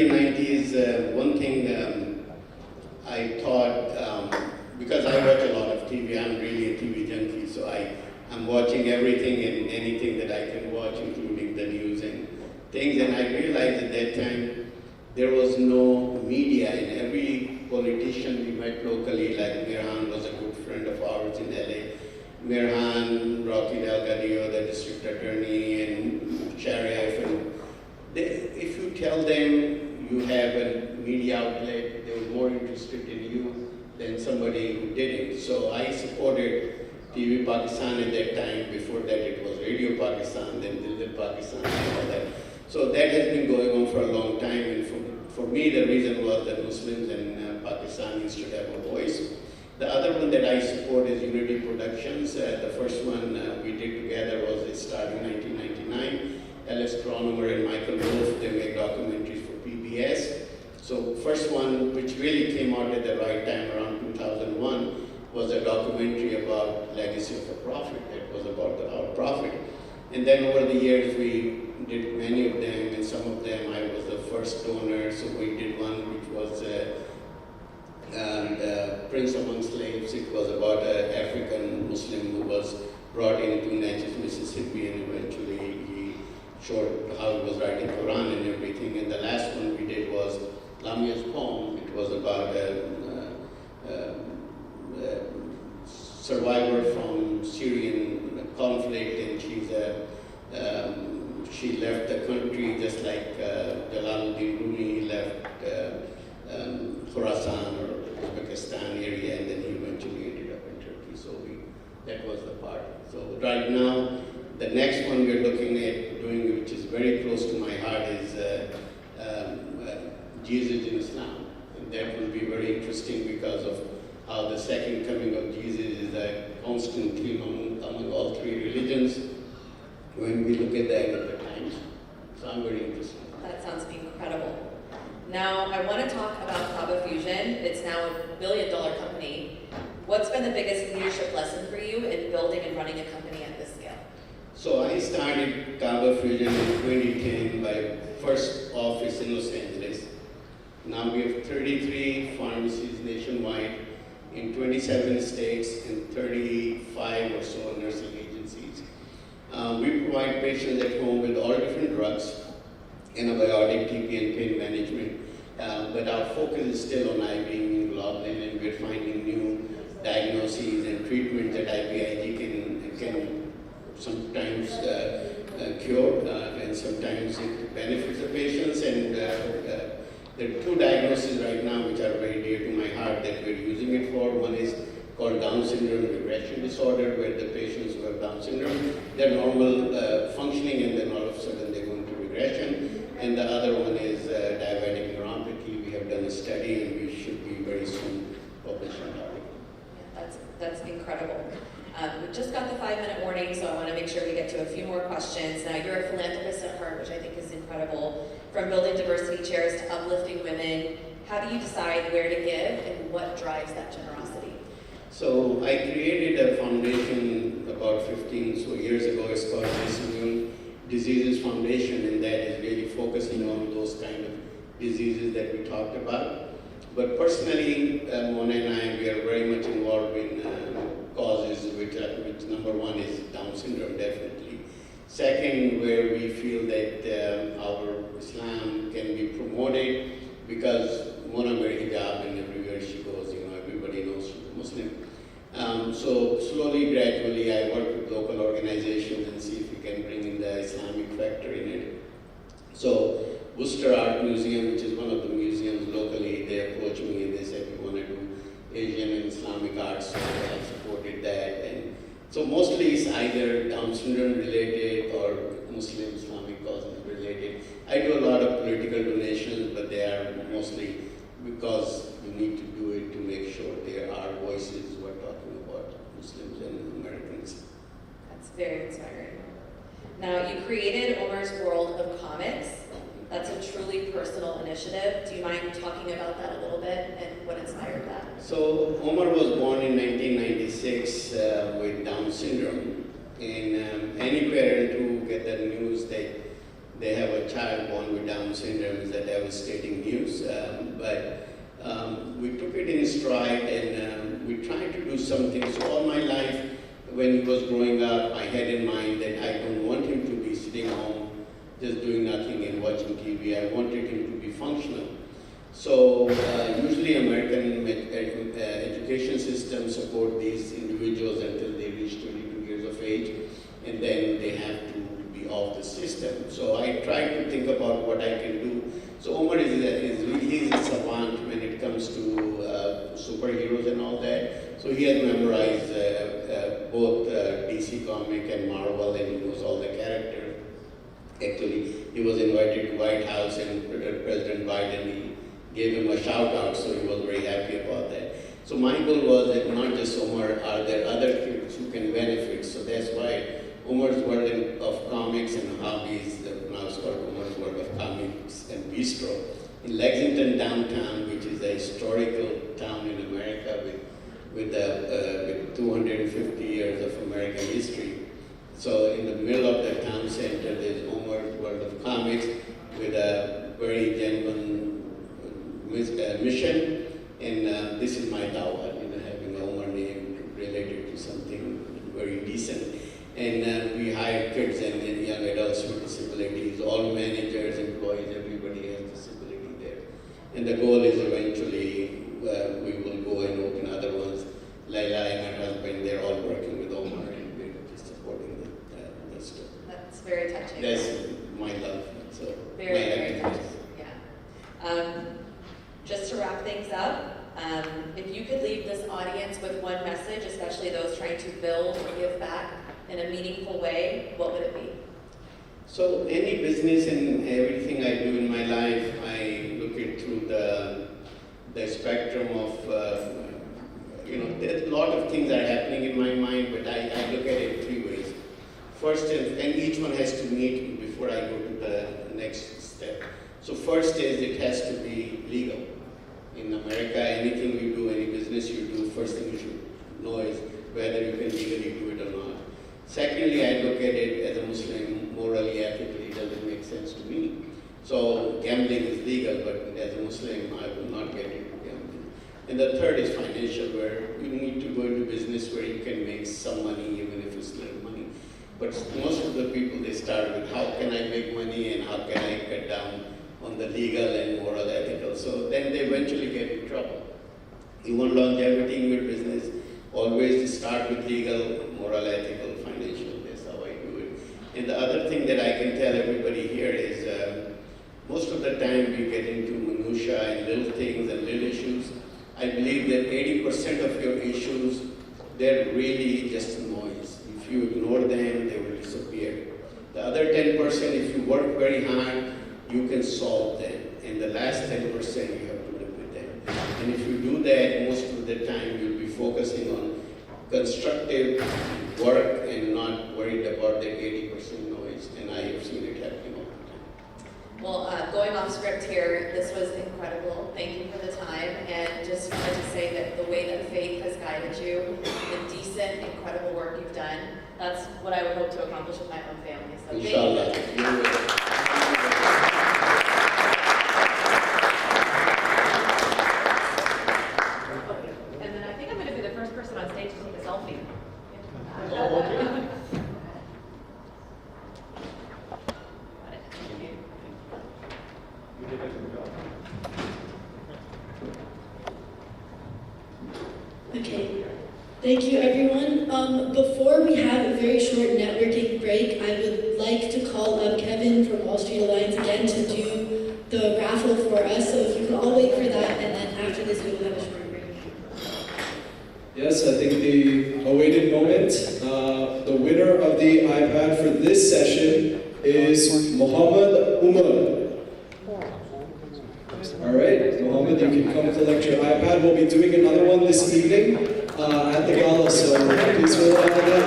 early 90s, one thing I thought, because I watch a lot of TV, I'm really a TV junkie, so I'm watching everything and anything that I can watch, including the news and things, and I realized at that time there was no media, and every politician we met locally, like Mirhan was a good friend of ours in LA, Mirhan, Rocky Delgadillo, the district attorney, and sheriff, and if you tell them you have a media outlet, they were more interested in you than somebody who didn't. So I supported TV Pakistan at that time. Before that it was Radio Pakistan, then Dil Pakistan and all that. So that has been going on for a long time, and for me the reason was that Muslims and Pakistanis should have a voice. The other one that I support is Unity Productions. The first one we did together was, it started in 1999. Alice Cronomer and Michael Wolff, they make documentaries for PBS. So first one, which really came out at the right time, around 2001, was a documentary about Legacy of a Prophet. That was about our prophet. And then over the years, we did many of them, and some of them I was the first donor. So we did one which was Prince Among Slaves. It was about an African Muslim who was brought into Natchez, Mississippi, and eventually he showed how he was writing Quran and everything. And the last one we did was Lamia's poem. It was about a survivor from Syrian conflict, and she left the country just like Jalaluddin Rumi left Khorasan or Uzbekistan area, and then he eventually ended up in Turkey. So that was the part. So right now, the next one we're looking at doing, which is very close to my heart, is Jesus in Islam. And that will be very interesting because of how the second coming of Jesus is a constant theme among all three religions when we look at the end of the times. So I'm very interested. That sounds incredible. Now, I want to talk about Kaaba Fusion. It's now a billion-dollar company. What's been the biggest leadership lesson for you in building and running a company at this scale? So I started Kaaba Fusion in 2010 by first office in Los Angeles. Now we have 33 pharmacies nationwide in 27 states and 35 or so nursing agencies. We provide patients at home with all different drugs, antibiotic, TB, and pain management. But our focus is still on IV immunoglobulin, and we're finding new diagnoses and treatments that IVIG can sometimes cure, and sometimes it benefits the patients. And there are two diagnoses right now which are very dear to my heart that we're using it for. One is called Down syndrome regression disorder, where the patients who have Down syndrome, they're normal functioning, and then all of a sudden they go into regression. And the other one is diabetic neuropathy. We have done a study, and we should be very soon publishing that. That's incredible. We just got the 5-minute warning, so I want to make sure we get to a few more questions. Now, you're a philanthropist at heart, which I think is incredible. From building diversity chairs to uplifting women, how do you decide where to give, and what drives that generosity? So I created a foundation about 15 so years ago. It's called Immune Diseases Foundation, and that is really focusing on those kind of diseases that we talked about. But personally, Mona and I, we are very much involved in causes which number one is Down syndrome, definitely. Second, where we feel that our Islam can be promoted, because Mona wears hijab, and everywhere she goes, everybody knows she's a Muslim. So slowly, gradually, I work with local organizations and see if we can bring in the Islamic factor in it. So Worcester Art Museum, which is one of the museums locally, they approached me and they said, we want to do Asian and Islamic arts, so I supported that. And so mostly it's either Down syndrome related or Muslim Islamic causes related. I do a lot of political donations, but they are mostly because we need to do it to make sure there are voices who are talking about Muslims and Americans. That's very inspiring. Now, you created Omar's World of Comics. That's a truly personal initiative. Do you mind talking about that a little bit and what inspired that? So Omar was born in 1996 with Down syndrome. And any parent who get the news that they have a child born with Down syndrome. Is a devastating news, but we took it in stride, and we tried to do something. So all my life, when he was growing up, I had in mind that I don't want him to be sitting home just doing nothing and watching TV. I wanted him to be functional. So usually American education systems support these individuals until they reach 22 years of age, and then they have to be off the system. So I tried to think about what I can do. So Omar he's a savant when it comes to superheroes and all that. So he has memorized both DC Comic and Marvel, and he knows all the characters. Actually, he was invited to White House, and President Biden, he gave him a shout out, so he was very happy about that. So my goal was that not just Omar, are there other kids who can benefit? So that's why Omar's World of Comics and Hobbies, now it's called Omar's World of Comics and Bistro, in Lexington downtown, which is a historical town in America with 250 years of American history. So in the middle of the town center, there's Omar's World of Comics with a very genuine mission, and this is my dawah, having an Omar name related to something very decent. And we hire kids and young adults with disabilities, all managers, employees, everybody has disability there. And the goal is eventually we will go and open other ones. Laila and her husband, they're all working with Omar, and we're just supporting the stuff. That's very touching. That's my love. So Very, my very activities. touching. Yeah. Just to wrap things up, if you could leave this audience with one message, especially those trying to build or give back in a meaningful way, what would it be? So any business and everything I do in my life, I look it through the spectrum of, there's a lot of things are happening in my mind, but I look at it 3 ways. First, and each one has to meet before I go to the next step. So first is it has to be legal. In America, anything you do, any business you do, first thing you should know is whether you can legally do it or not. Secondly, I look at it as a Muslim, morally, ethically, it doesn't make sense to me. So gambling is legal, but as a Muslim, I will not get into gambling. And the third is financial, where you need to go into business where you can make some money, even if it's little money. But most of the people, they start with how can I make money and how can I cut down on the legal and moral, ethical. So then they eventually get in trouble. You want longevity in your business, always start with legal, moral, ethical, financial. That's how I do it. And the other thing that I can tell everybody here is most of the time we get into minutia and little things and little issues. I believe that 80% of your issues, they're really just noise. If you ignore them, they will disappear. The other 10%, if you work very hard, you can solve them. And the last 10%, you have to live with them. And if you do that, most of the time you'll be focusing on constructive work and not worried about the 80% noise. And I have seen it happening all the time. Well, going off script here, this was incredible. Thank you for the time. And just wanted to say that the way that faith has guided you, the decent, incredible work you've done, that's what I would hope to accomplish with my own family. So Inshallah. thank you. And then I think I'm going to be the first person on stage to take a selfie. Oh, okay. You did a good job. Okay, thank you everyone. Before we have a very short networking break, I would like to call up Kevin from Wall Street Alliance again to do the raffle for us. So if you can all wait for that, and then after this we will have a short break. Yes, I think the awaited moment. The winner of the iPad for this session is Muhammad Umar. All right, Muhammad, you can come collect your iPad. We'll be doing another one this evening at the gala, so please hold on to that.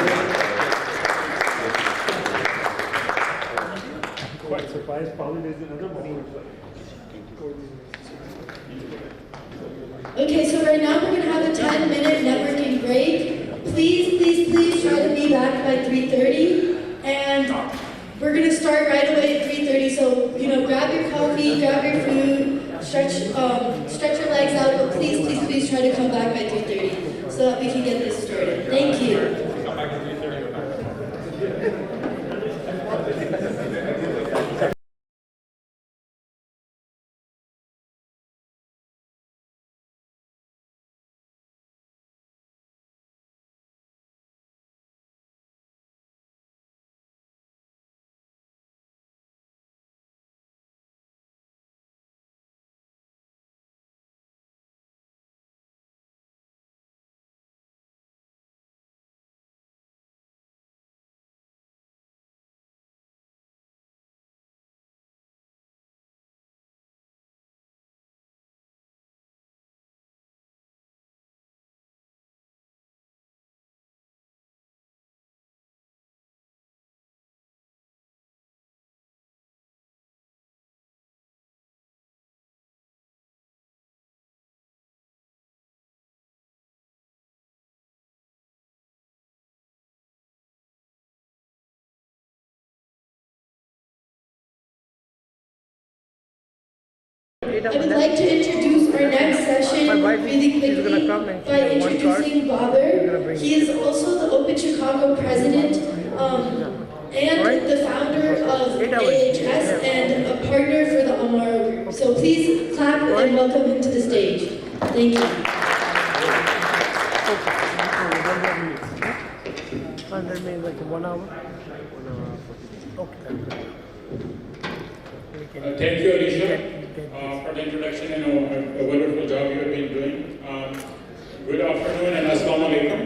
Quite surprised, probably there's another money. Okay, so right now we're going to have a 10-minute networking break. Please try to be back by 3:30. And We're gonna start right away at 3:30, so grab your coffee, grab your food, stretch your legs out, but please try to come back by 3:30 so that we can get this started. Thank you. I would like to introduce our next session really quickly by introducing Babar. He is also the Open Chicago president and the founder of AHS and a partner for the Amaro Group. So please clap and welcome him to the stage. Thank you. And that means like 1 hour? 1 hour 40. Okay. Thank you, Alicia, for the introduction and a wonderful job you have been doing. Good afternoon and Assalamu alaikum.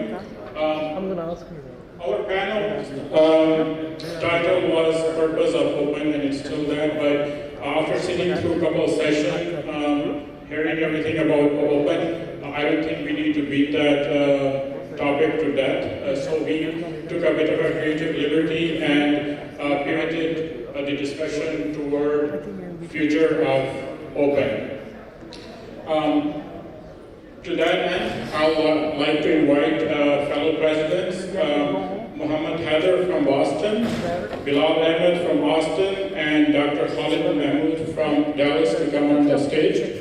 I'm going to ask you. Our panel title was Purpose of Open, and it's still that, but after sitting through a couple of sessions, hearing everything about Open, I don't think we need to beat that topic to death. So we took a bit of a creative liberty and pivoted the discussion toward future of Open. To that end, I would like to invite fellow presidents, Muhammad Haider from Boston, Bilal Ahmed from Austin, and Dr. Khalid Mahmood from Dallas to come on the stage.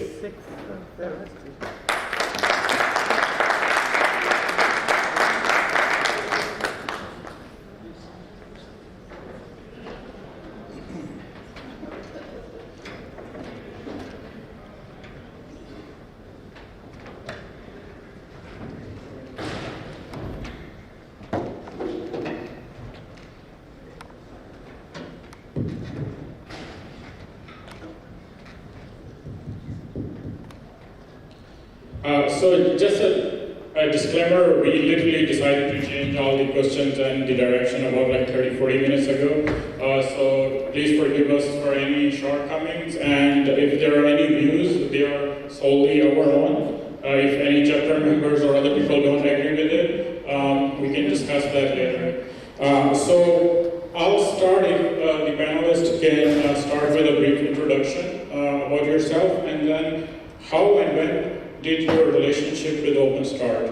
So just a disclaimer, we literally decided to change all the questions and the direction about like 30-40 minutes ago. So please forgive us for any shortcomings, and if there are any views, they are solely our own. If any chapter members or other people don't agree with it, we can discuss that later. So I'll start if the panelists can start with a brief introduction about yourself, and then how and when did your relationship with Open start?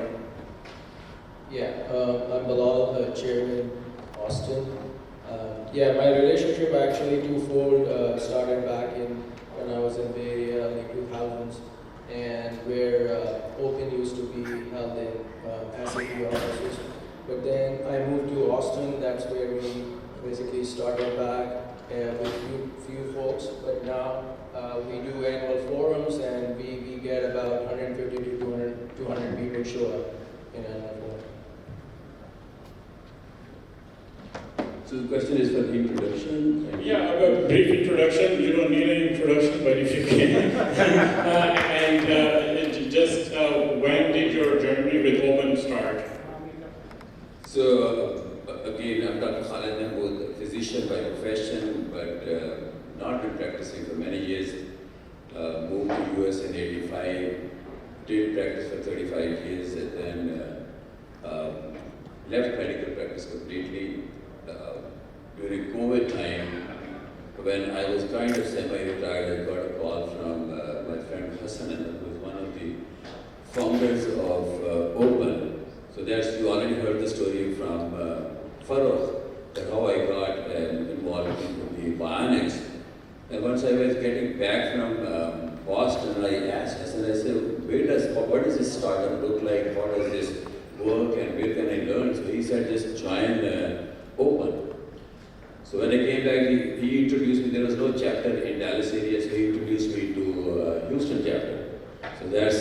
Yeah, I'm Bilal, Chairman, Austin. My relationship actually twofold. Started back when I was in Bay Area, like 2000s, and where Open used to be held in SAP offices. But then I moved to Austin. That's where we basically started back with few folks. But now we do annual forums, and we get about 150 to 200 people show up in annual forum. So the question is for the introduction? Yeah, a brief introduction. You don't need an introduction, but if you can. Just when did your journey with Open start? So again, I'm Dr. Khalid Mahmood, a physician by profession, but not been practicing for many years. Moved to US in '85, did practice for 35 years, and then left medical practice completely. During COVID time, when I was kind of semi-retired, I got a call from my friend Hassan, who was one of the founders of Open. So you already heard the story from Farooq, that how I got involved involved in the bionics. And once I was getting back from Boston, I asked, I said, what does this startup look like? What does this work and where can I learn? So he said, just join Open. So when I came back, he introduced me. There was no chapter in Dallas area, so he introduced me to Houston chapter. So that's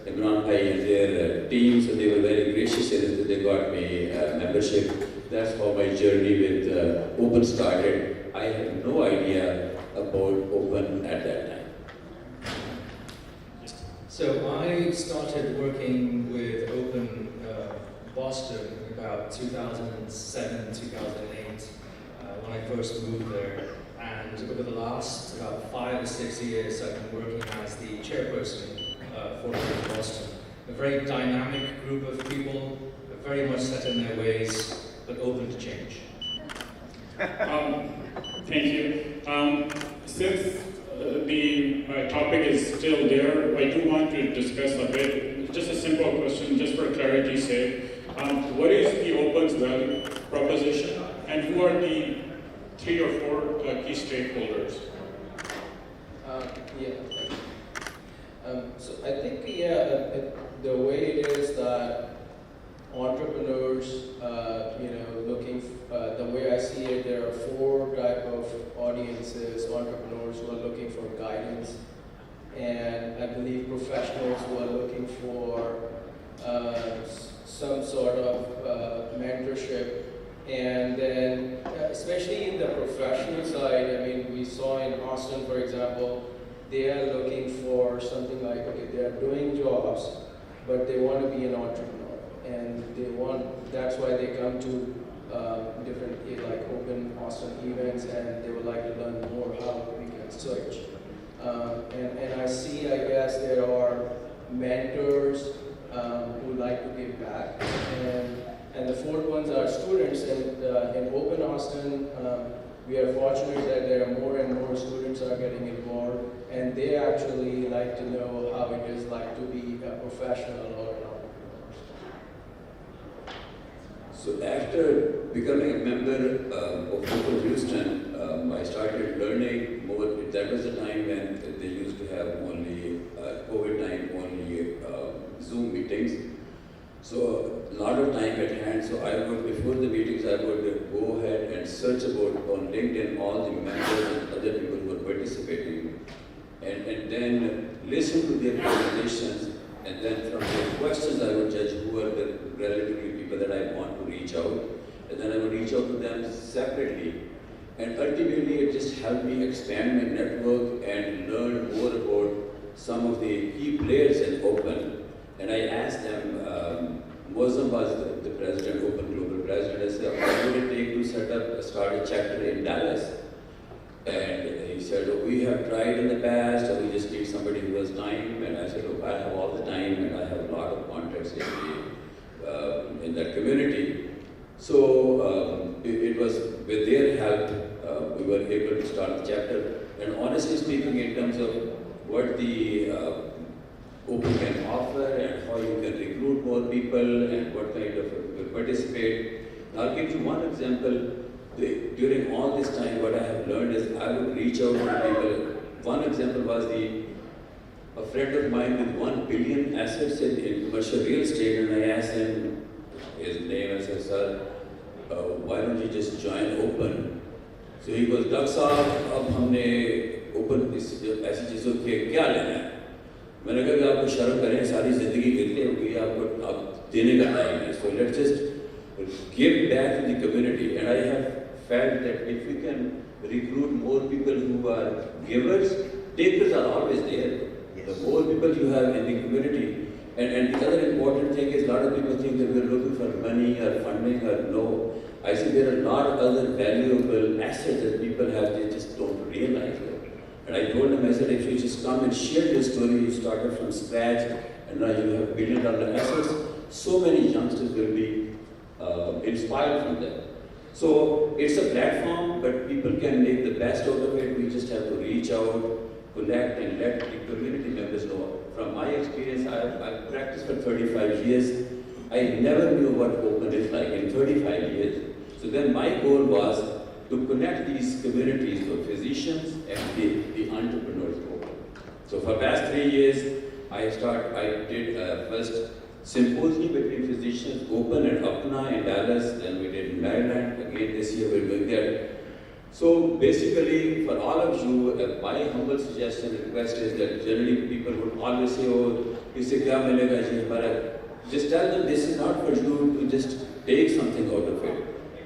Imran Bhai and their team, so they were very gracious and they got me membership. That's how my journey with Open started. I had no idea about Open at that time. So I started working with Open Boston in about 2007, 2008, when I first moved there. And over the last about 5 or 6 years, I've been working as the chairperson for Open Boston. A very dynamic group of people, very much set in their ways, but open to change. Thank you. Since the topic is still there, I do want to discuss a bit, just a simple question, just for clarity's sake. What is the Open's value proposition, and who are the 3 or 4 key stakeholders? So I think, the way it is that entrepreneurs, the way I see it, there are 4 type of audiences: entrepreneurs who are looking for guidance, and I believe professionals who are looking for some sort of mentorship. And then, especially in the professional side, I mean, we saw in Austin, for example, they are looking for something like, okay, they are doing jobs, but they want to be an entrepreneur, and that's why they come to different like Open Austin events, and they would like to learn more how we can search. And I see, I guess, there are mentors who like to give back, and the 4th ones are students. And in Open Austin, we are fortunate that there are more and more students are getting involved, and they actually like to know how it is like to be a professional or an entrepreneur. So after becoming a member of Open Houston, I started learning more. That was the time when they used to have only COVID time, only Zoom meetings. So a lot of time at hand. So I would, before the meetings, I would go ahead and search about on LinkedIn all the members and other people who were participating, and then listen to their presentations, and then from their questions I would judge who are the relatively people that I want to reach out, and then I would reach out to them separately. And ultimately it just helped me expand my network and learn more about some of the key players in Open. And I asked them, Mozam was the president, Open Global president, I said, what would it take to start a chapter in Dallas? And he said, oh, we have tried in the past, and we just need somebody who has time. And I said, look, I have all the time, and I have a lot of contacts in that community. So it was with their help, we were able to start the chapter. And honestly speaking, in terms of what the Open can offer and how you can recruit more people and what kind of participate. I'll give you one example. During all this time, what I have learned is I would reach out to people. One example was a friend of mine with 1 billion assets in commercial real estate, and I asked him his name. I said, sir, why don't you just join Open? So he goes, Dr. Saab, अब हमने Open ऐसी चीजों के क्या लेना है? मैंने कहा कि आपको शर्म करें, सारी जिंदगी गिरते होगी, आपको आप देने का टाइम है. So let's just give back to the community. And I have felt that if we can recruit more people who are givers, takers are always there. The more people you have in the community. And the other important thing is a lot of people think that we're looking for money or funding or no. I see there are a lot of other valuable assets that people have, they just don't realize it. And I told them, I said, if you just come and share your story, you started from scratch, and now you have $1 billion assets, so many youngsters will be inspired from them. So it's a platform, but people can make the best out of it. We just have to reach out, connect, and let the community members know. From my experience, I've practiced for 35 years. I never knew what Open is like in 35 years. So then my goal was to connect these communities of physicians and the entrepreneurs. So for past 3 years, I did first symposium between physicians, open at Apna in Dallas, then we did in Maryland. Again this year we're doing that. So basically, for all of you, my humble suggestion, request is that generally people would always say, oh, isse kya milega ji hamara. Just tell them this is not for you to just take something out of it.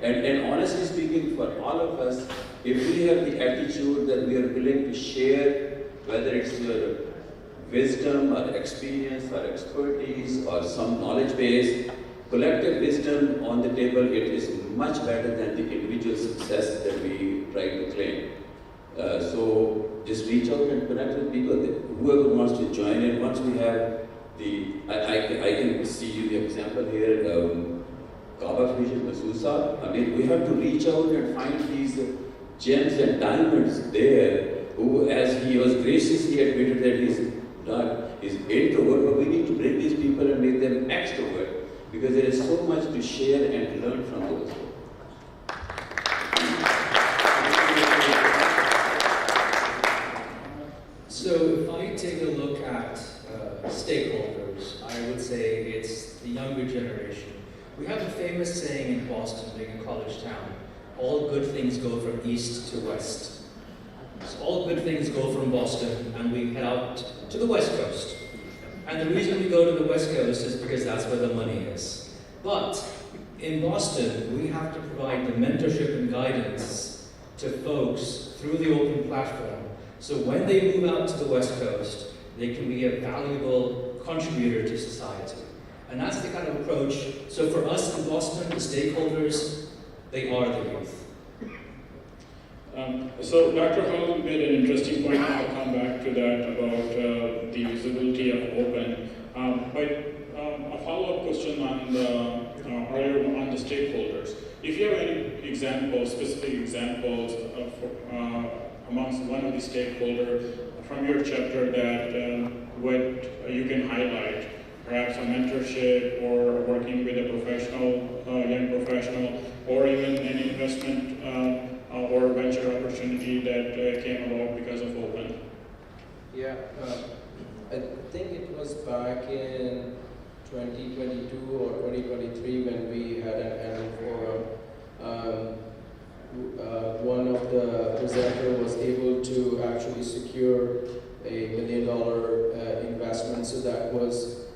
And honestly speaking, for all of us, if we have the attitude that we are willing to share, whether it's your wisdom or experience or expertise or some knowledge base, collective wisdom on the table, it is much better than the individual success that we try to claim. So just reach out and connect with people. Whoever wants to join in, once we have I can see you the example here, Kaaba Fusion Masusa. I mean, we have to reach out and find these gems and diamonds there, who, as he was graciously admitted that he's introvert, but we need to bring these people and make them extrovert, because there is so much to share and to learn from those. So if I take a look at stakeholders, I would say it's the younger generation. We have a famous saying in Boston, being a college town, all good things go from east to west. So all good things go from Boston and we head out to the West Coast. And the reason we go to the West Coast is because that's where the money is. But in Boston, we have to provide the mentorship and guidance to folks through the open platform. So when they move out to the West Coast, they can be a valuable contributor to society. And that's the kind of approach. So for us in Boston, the stakeholders, they are the youth. So Dr. Holland made an interesting point, and I'll come back to that about the visibility of open. But a follow-up question on the stakeholders. If you have any examples, specific examples of amongst one of the stakeholders from your chapter that what you can highlight, perhaps a mentorship or working with a professional, young professional, or even an investment or venture opportunity that came about because of Open? Yeah, I think it was back in 2022 or 2023 when we had an annual forum. One of the presenters was able to actually secure a $1 million investment, so that was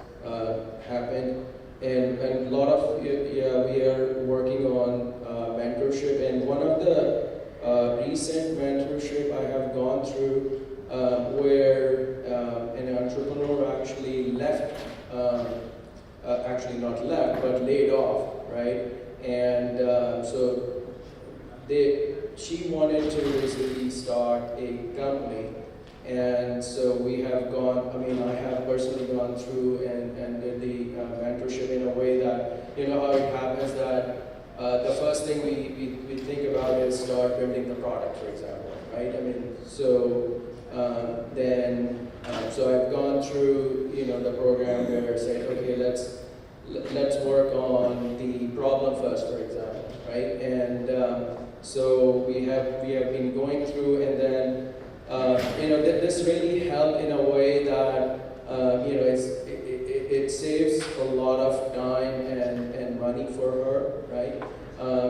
happened. And a lot of, we are working on mentorship, and one of the recent mentorship I have gone through where an entrepreneur actually left, actually not left, but laid off, right? And so she wanted to basically start a company. And so we have gone, I have personally gone through and did the mentorship in a way that, you know how it happens that the first thing we think about is start building the product, for example, right? So I've gone through, the program where I said, okay, let's work on the problem first, for example, right? And so we have been going through, and then this really helped in a way that it saves a lot of time and money for her, right?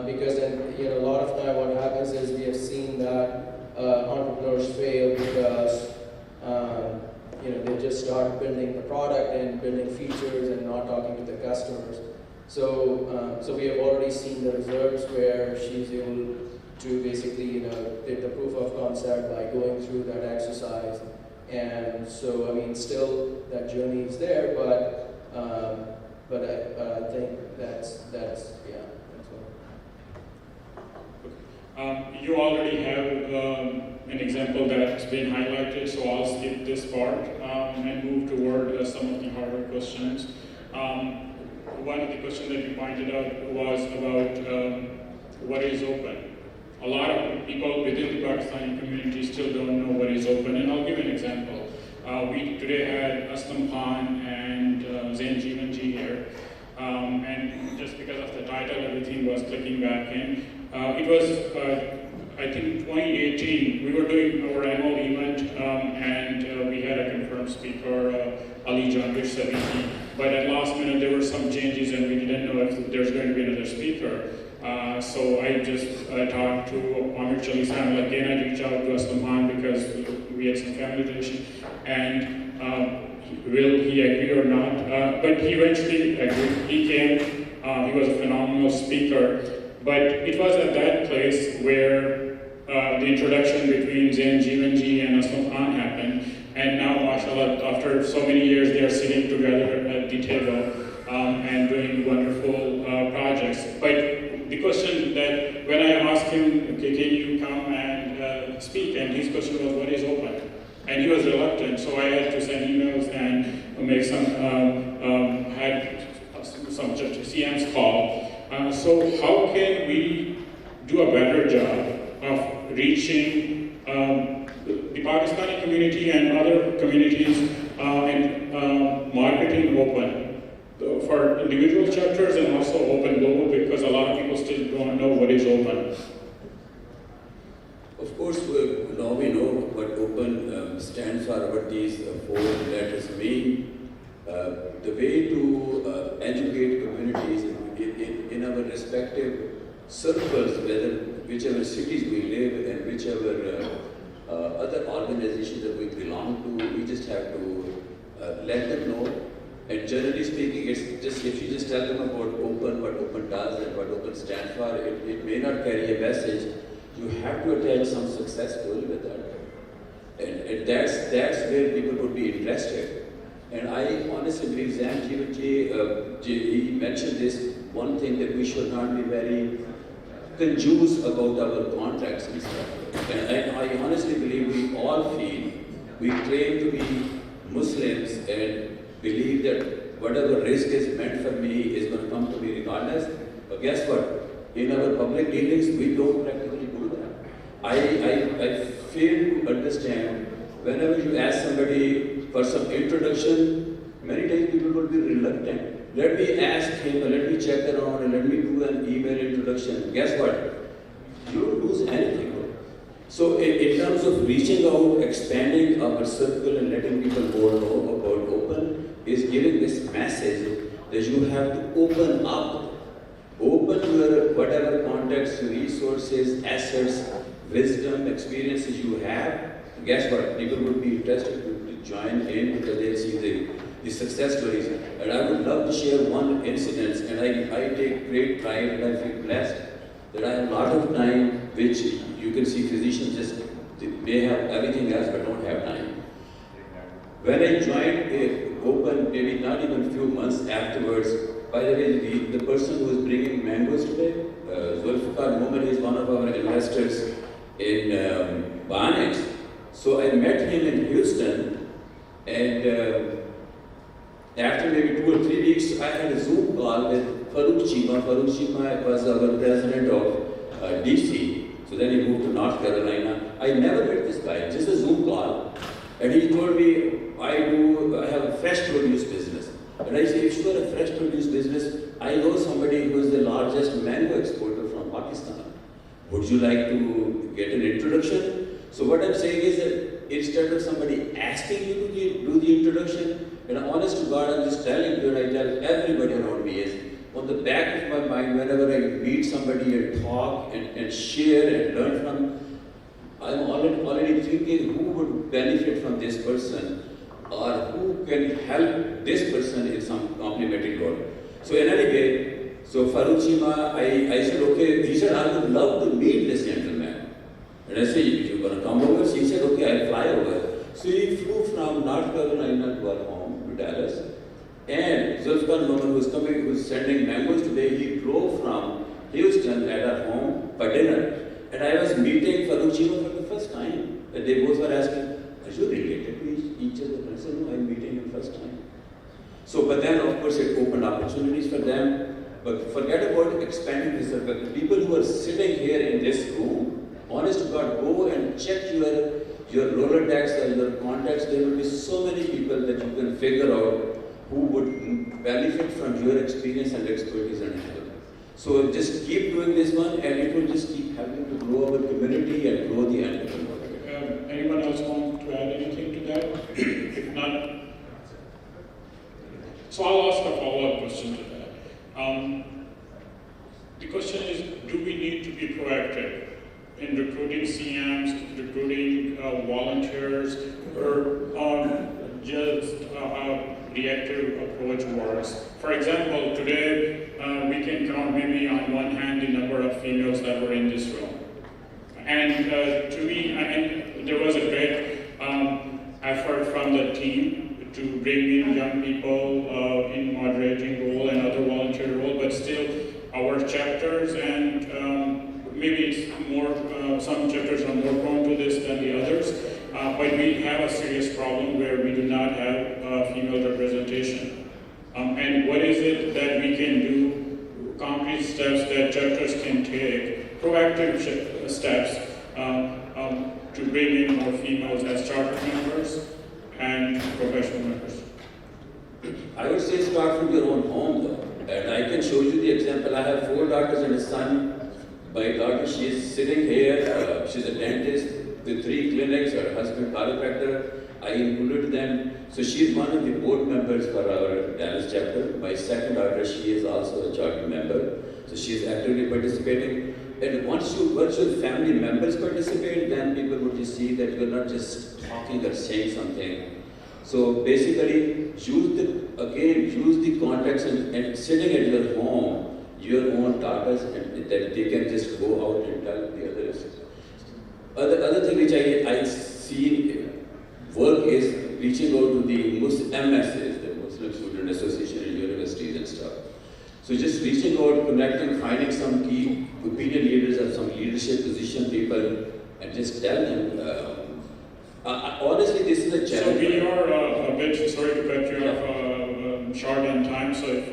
Because then a lot of time what happens is we have seen that entrepreneurs fail because they just start building the product and building features and not talking to the customers. So we have already seen the results where she's able to basically, did the proof of concept by going through that exercise. And so, still that journey is there, but I think that's what. You already have an example that's been highlighted, so I'll skip this part and move toward some of the harder questions. One of the questions that you pointed out was about what is open. A lot of people within the Pakistani community still don't know what is open, and I'll give an example. We today had Aslam Khan and Zain Jeevanji here, and just because of the title, everything was clicking back in. It was I think 2018, we were doing our annual event, and we had a confirmed speaker, Ali Janvir Sabiti. But at last minute, there were some changes, and we didn't know if there's going to be another speaker. So I just talked to Amir Chalisan. Again, I reached out to Aslam Khan because we had some family relation. And will he agree or not? But he eventually agreed. He came. He was a phenomenal speaker. But it was at that place where the introduction between Zain Jeevanji and Aslam Khan happened. And now, mashallah, after so many years, they are sitting together at the table and doing wonderful projects. But the question that when I asked him, okay, can you come and speak? And his question was, what is open? And he was reluctant, so I had to send emails and make some, had some CM's call. So how can we do a better job of reaching the Pakistani community and other communities and marketing open for individual chapters and also open global, because a lot of people still don't know what is open. Of course, now we know what open stands for, what these four letters mean. The way to educate communities in our respective circles, whichever cities we live and whichever other organizations that we belong to, we just have to let them know. And generally speaking, it's just if you just tell them about open, what open does and what open stands for, it may not carry a message. You have to attach some success story with that. And that's where people would be interested. And I honestly believe Zain Jeevanji, he mentioned this one thing, that we should not be very conjuice about our contracts and stuff. And I honestly believe we all feel, we claim to be Muslims and believe that whatever risk is meant for me is going to come to me regardless. But guess what? In our public dealings, we don't practically do that. I fail to understand, whenever you ask somebody for some introduction, many times people will be reluctant. Let me ask him, let me check around, and let me do an email introduction. Guess what? You don't lose anything. So in terms of reaching out, expanding our circle and letting people more know about open, is giving this message that you have to open up. Open your whatever contacts, resources, assets, wisdom, experiences you have. Guess what? People would be interested to join in because they'll see the success stories. And I would love to share one incident, and I take great pride and I feel blessed that I have a lot of time, which you can see physicians just, they have everything else but don't have time. When I joined Open, maybe not even a few months afterwards, by the way, the person who is bringing mangoes today, Zulfikar Mohammed, is one of our investors in Barnex. So I met him in Houston, and after maybe 2 or 3 weeks, I had a Zoom call with Farooq Chima. Farooq Chima was our president of DC. So then he moved to North Carolina. I never met this guy, just a Zoom call. And he told me, I have a fresh produce business. And I said, if you are a fresh produce business, I know somebody who is the largest mango exporter from Pakistan. Would you like to get an introduction? So what I'm saying is that instead of somebody asking you to do the introduction, and honest to God, I'm just telling you, and I tell everybody around me, is on the back of my mind, whenever I meet somebody and talk and share and learn from, I'm already thinking who would benefit from this person or who can help this person in some complementary role. So in any way, so Farooq Chima, I said, okay, he said, I would love to meet this gentleman. And I said, if you're going to come over, he said, okay, I'll fly over. So he flew from North Carolina to our home, to Dallas. And Zulfikar Mohammed, who's sending mangoes today, he drove from Houston at our home for dinner. And I was meeting Farooq Chima for the first time. And they both were asking, are you related to each other? And I said, no, I'm meeting him first time. So, but then of course it opened opportunities for them. But forget about expanding this circle. The people who are sitting here in this room, honest to God, go and check your Rolodex or your contacts. There will be so many people that you can figure out who would benefit from your experience and expertise and help. So just keep doing this one, and it will just keep helping to grow our community and grow the entrepreneur. Anyone else want to add anything to that? If not, so I'll ask a follow-up question to that. The question is, do we need to be proactive in recruiting CMs, recruiting volunteers, or just reactive approach works? For example, today we can count maybe on one hand the number of females that were in this room. And to me, I mean, there was a great effort from the team to bring in young people in moderating role and other volunteer role, but still our chapters and maybe it's more, some chapters are more prone to this than the others, but we have a serious problem where we do not have female representation. And what is it that we can do, concrete steps that chapters can take, proactive steps to bring in more females as charter members and professional members? I would say start from your own home though. And I can show you the example. I have 4 daughters and a son. My daughter, she is sitting here. She's a dentist with 3 clinics. Her husband, chiropractor. I included them. So she is one of the board members for our Dallas chapter. My second daughter, she is also a charter member. So she is actively participating. And once your family members participate, then people would just see that you're not just talking or saying something. So basically, use the context and sitting at your home, your own daughters, and that they can just go out and tell the others. Other thing which I see work is reaching out to the MSs, the Muslim Student Association in universities and stuff. So just reaching out, connecting, finding some key opinion leaders or some leadership position people, and just tell them. Honestly, this is a challenge. So we are a bit, sorry to cut you off, short on time, so if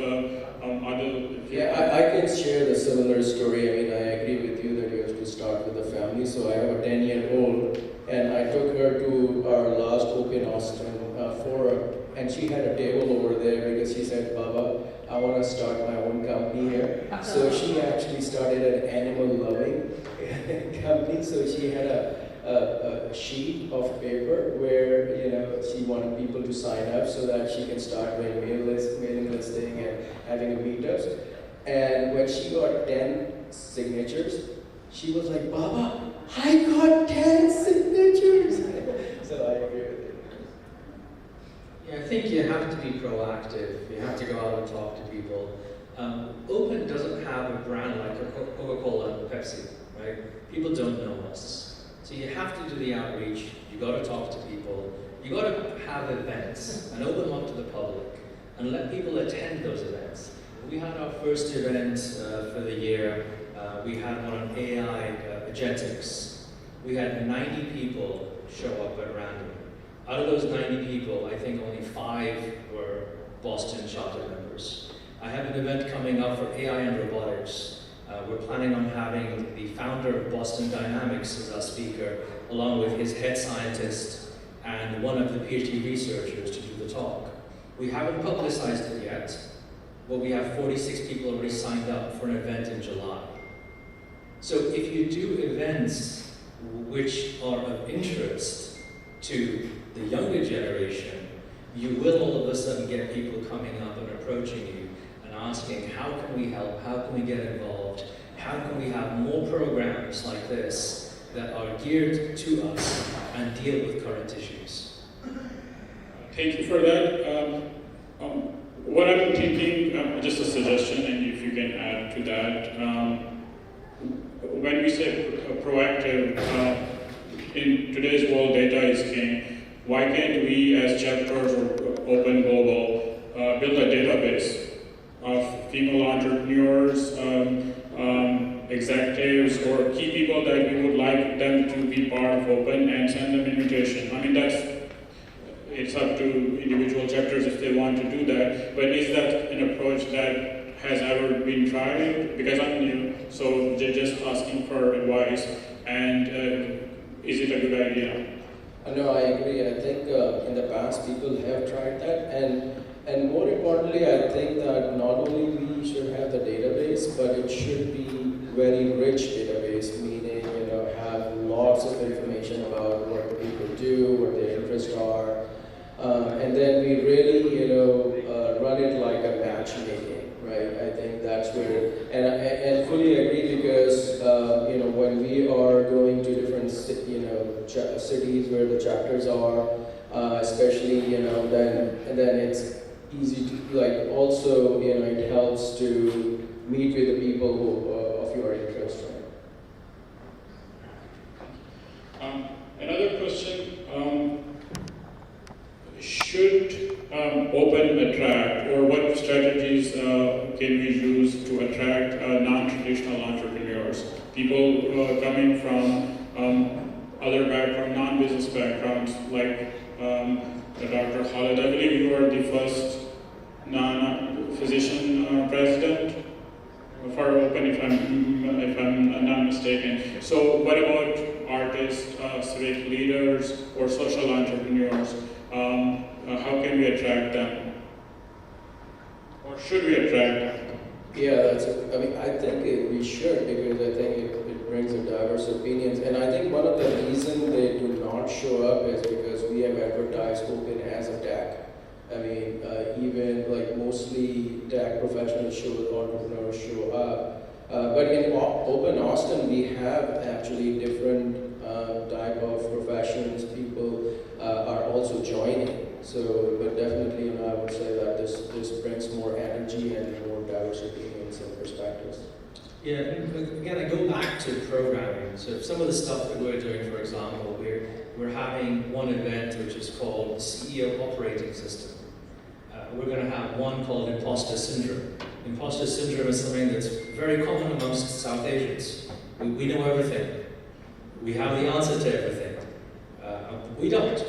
Yeah, I can share the similar story. I mean, I agree with you that you have to start with the family. So I have a 10-year-old, and I took her to our last Open Austin forum, and she had a table over there because she said, Baba, I want to start my own company here. So she actually started an animal-loving company. So she had a sheet of paper where she wanted people to sign up so that she can start doing mailing listing and having a meetups. And when she got 10 signatures, she was like, Baba, I got 10 signatures. So I agree with you. Yeah, I think you have to be proactive. You have to go out and talk to people. Open doesn't have a brand like Coca-Cola and Pepsi, right? People don't know us. So you have to do the outreach, you got to talk to people, you got to have events and open them up to the public and let people attend those events. We had our first event for the year, we had one on AI agentics. We had 90 people show up at random. Out of those 90 people, I think only 5 were Boston chapter members. I have an event coming up for AI and robotics. We're planning on having the founder of Boston Dynamics as our speaker, along with his head scientist and one of the PhD researchers to do the talk. We haven't publicized it yet, but we have 46 people already signed up for an event in July. So if you do events which are of interest to the younger generation, you will all of a sudden get people coming up and approaching you and asking, how can we help, how can we get involved, how can we have more programs like this that are geared to us and deal with current issues. Thank you for that. What I'm thinking, just a suggestion, and if you can add to that, when we say proactive, in today's world data is king. Why can't we as chapters or Open Global build a database of female entrepreneurs, executives, or key people that we would like them to be part of Open and send them invitation? I mean, it's up to individual chapters if they want to do that, but is that an approach that has ever been tried? Because I'm new, so just asking for advice, and is it a good idea? No, I agree. I think in the past people have tried that, and more importantly, I think that not only we should have the database, but it should be very rich database, meaning, have lots of information about what people do, what their interests are, and then we really, run it like a matchmaking, right? I think that's where, and fully agree because, when we are going to different, cities where the chapters are, especially, then it's easy to, also, it helps to meet with the people who, of your interest, right? Another question, should Open attract, or what strategies can we use to attract non-traditional entrepreneurs? People coming from other background, non-business backgrounds, like Dr. Khalid. I believe you are the first non-physician president for Open, if I'm not mistaken. So what about artists, civic leaders, or social entrepreneurs? How can we attract them? Or should we attract them? Yeah, I think we should, because I think it brings a diverse opinions. And I think one of the reasons they do not show up is because we have advertised Open as a tech. Even mostly tech professionals entrepreneurs show up. But in Open Austin, we have actually different type of professions. People are also joining. So, but definitely, I would say that this brings more energy and more diverse opinions and perspectives. Yeah, and again, I go back to programming. So some of the stuff that we're doing, for example, we're having one event which is called CEO Operating System. We're going to have one called Imposter Syndrome. Imposter Syndrome is something that's very common amongst South Asians. We know everything. We have the answer to everything. We don't.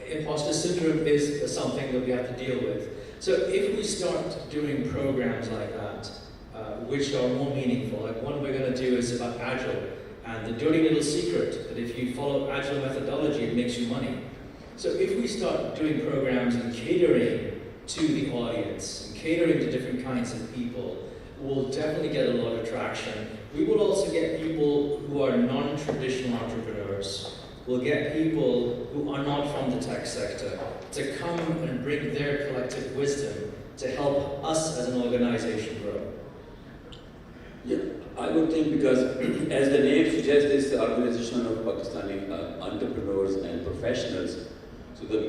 Imposter syndrome is something that we have to deal with. So if we start doing programs like that, which are more meaningful, like one we're going to do is about Agile, and the dirty little secret that if you follow Agile methodology, it makes you money. So if we start doing programs and catering to the audience, and catering to different kinds of people, we'll definitely get a lot of traction. We will also get people who are non-traditional entrepreneurs. We'll get people who are not from the tech sector to come and bring their collective wisdom to help us as an organization grow. Yeah, I would think because as the name suggests, this is the organization of Pakistani entrepreneurs and professionals. So the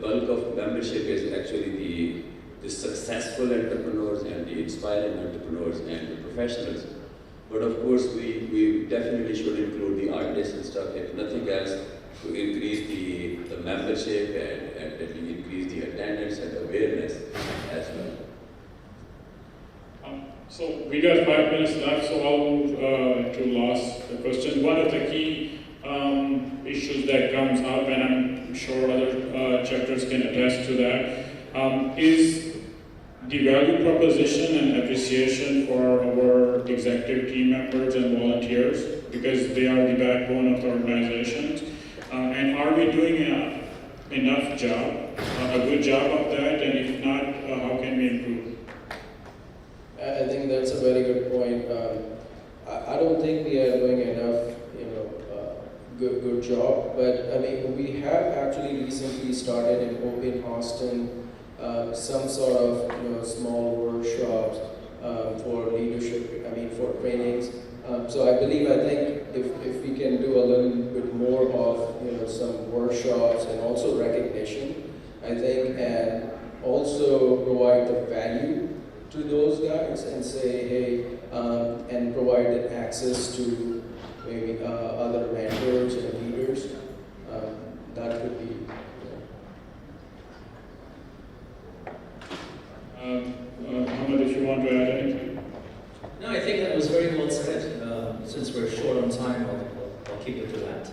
bulk of membership is actually the successful entrepreneurs and the inspiring entrepreneurs and the professionals. But of course, we definitely should include the artists and stuff, if nothing else, to increase the membership and increase the attendance and awareness as well. So we got 5 minutes left, so I'll move to last question. One of the key issues that comes up, and I'm sure other chapters can attest to that, is the value proposition and appreciation for our executive team members and volunteers, because they are the backbone of the organizations. And are we doing enough job, a good job of that? And if not, how can we improve? I think that's a very good point. I don't think we are doing enough, good job. But we have actually recently started in Open Austin some sort of small workshops for leadership. For trainings. So I think if we can do a little bit more of some workshops and also recognition, I think, and also provide the value to those guys and say, hey, and provide that access to maybe other mentors and leaders. That could be. Mohammed, if you want to add anything? No, I think that was very well said. Since we're short on time, I'll keep it to that.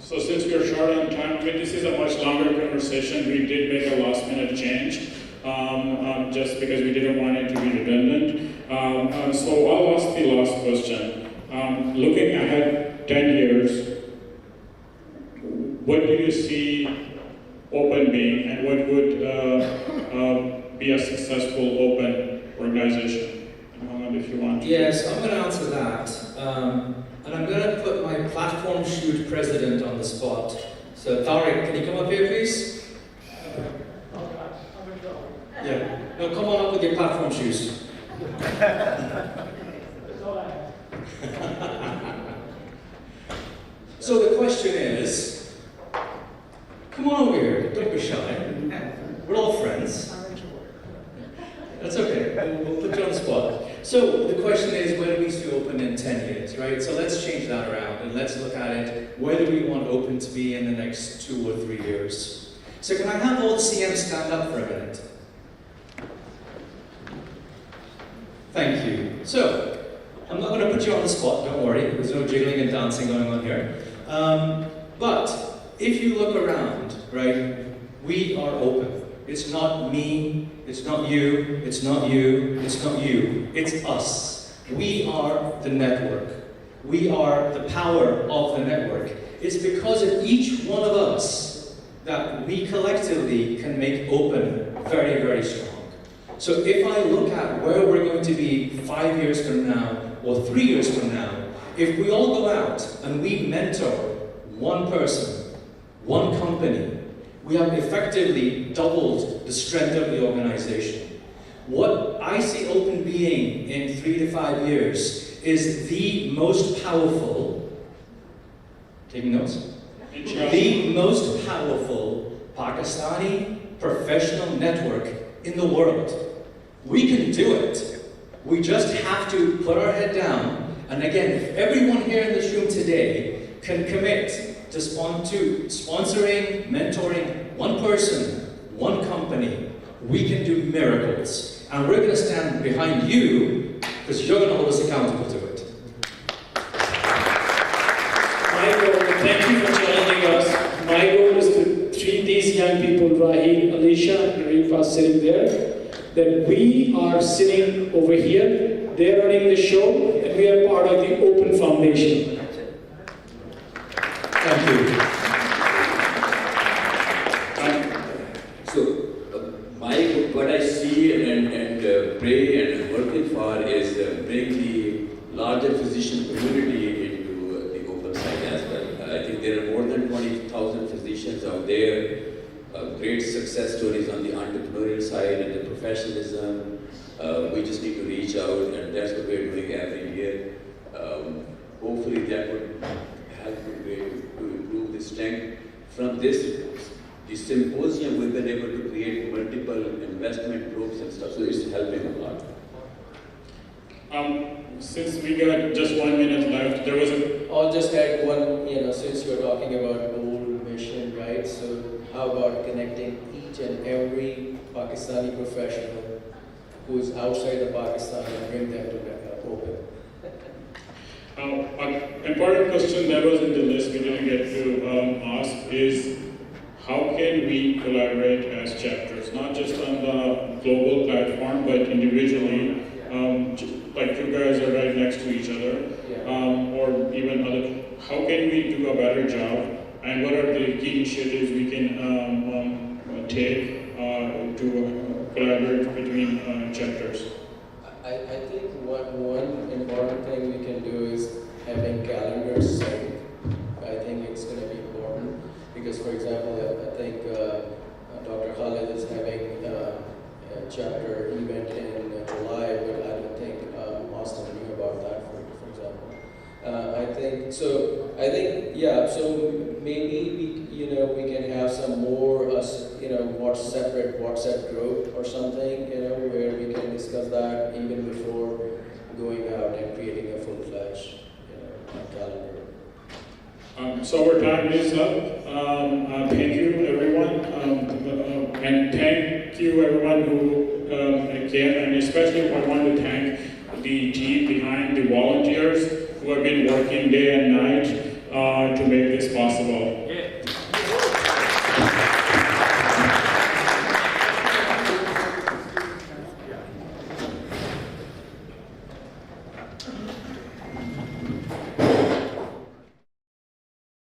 So since we are short on time, this is a much longer conversation. We did make a last minute change, just because we didn't want it to be redundant. So I'll ask the last question. Looking ahead 10 years, what do you see Open being, and what would be a successful Open organization? organization? Mohammed, if you want to. Yes, I'm going to answer that. And I'm going to put my platform shoot president on the spot. So Tariq, can you come up here, please? Yeah. No, come on up with your platform shoes. So the question is, come on over here, don't be shy. We're all friends. That's okay, we'll put you on the spot. So the question is, where do we see Open in 10 years, right? So let's change that around and let's look at it, where do we want Open to be in the next 2 or 3 years? So can I have all the CMs stand up for a minute? Thank you. So, I'm not going to put you on the spot, don't worry, there's no jiggling and dancing going on here. But if you look around, right, we are open. It's not me, it's not you, it's not you, it's not you. It's us. We are the network. We are the power of the network. It's because of each one of us that we collectively can make Open very, very strong. So if I look at where we're going to be 5 years from now, or 3 years from now, if we all go out and we mentor one person, one company, we have effectively doubled the strength of the organization. What I see Open being in 3 to 5 years is the most powerful, taking notes? The most powerful Pakistani professional network in the world. We can do it. We just have to put our head down. And again, if everyone here in this room today can commit to sponsoring, mentoring one person, one company, we can do miracles. And we're going to stand behind you because you're going to hold us accountable to it. My goal, thank you for challenging us. My goal is to treat these young people, Raheel, Alicia, and Rifa sitting there, that we are sitting over here, they're running the show, and we are part of the Open Foundation. Thank you. What I see and pray and working for is bring the larger physician community into the Open side as well. I think there are more than 20,000 physicians out there. Great success stories on the entrepreneurial side and the professionalism. We just need to reach out, and that's what we're doing every year. Hopefully that would help to improve the strength. From this symposium, we've been able to create multiple investment groups and stuff, so it's helping a lot. Since we got just 1 minute left, there was a... I'll just add one, since you're talking about goal, mission, right? So how about connecting each and every Pakistani professional who is outside of Pakistan and bring them to Open? An important question that was in the list we didn't get to ask is, how can we collaborate as chapters, not just on the global platform, but individually, like you guys are right next to each other, or even other, how can we do a better job, and what are the key initiatives we can take to collaborate between chapters? I think one important thing we can do is having calendars sync. I think it's going to be important because, for example, I think Dr. Khalid is having a chapter event in July, but I don't think Austin knew about that, for example. I think, so maybe we can have some more, separate WhatsApp group or something, where we can discuss that even before going out and creating a full-fledged, calendar. So our time is up. Thank you, everyone, and thank you, everyone who came, and especially I want to thank the team behind the volunteers who have been working day and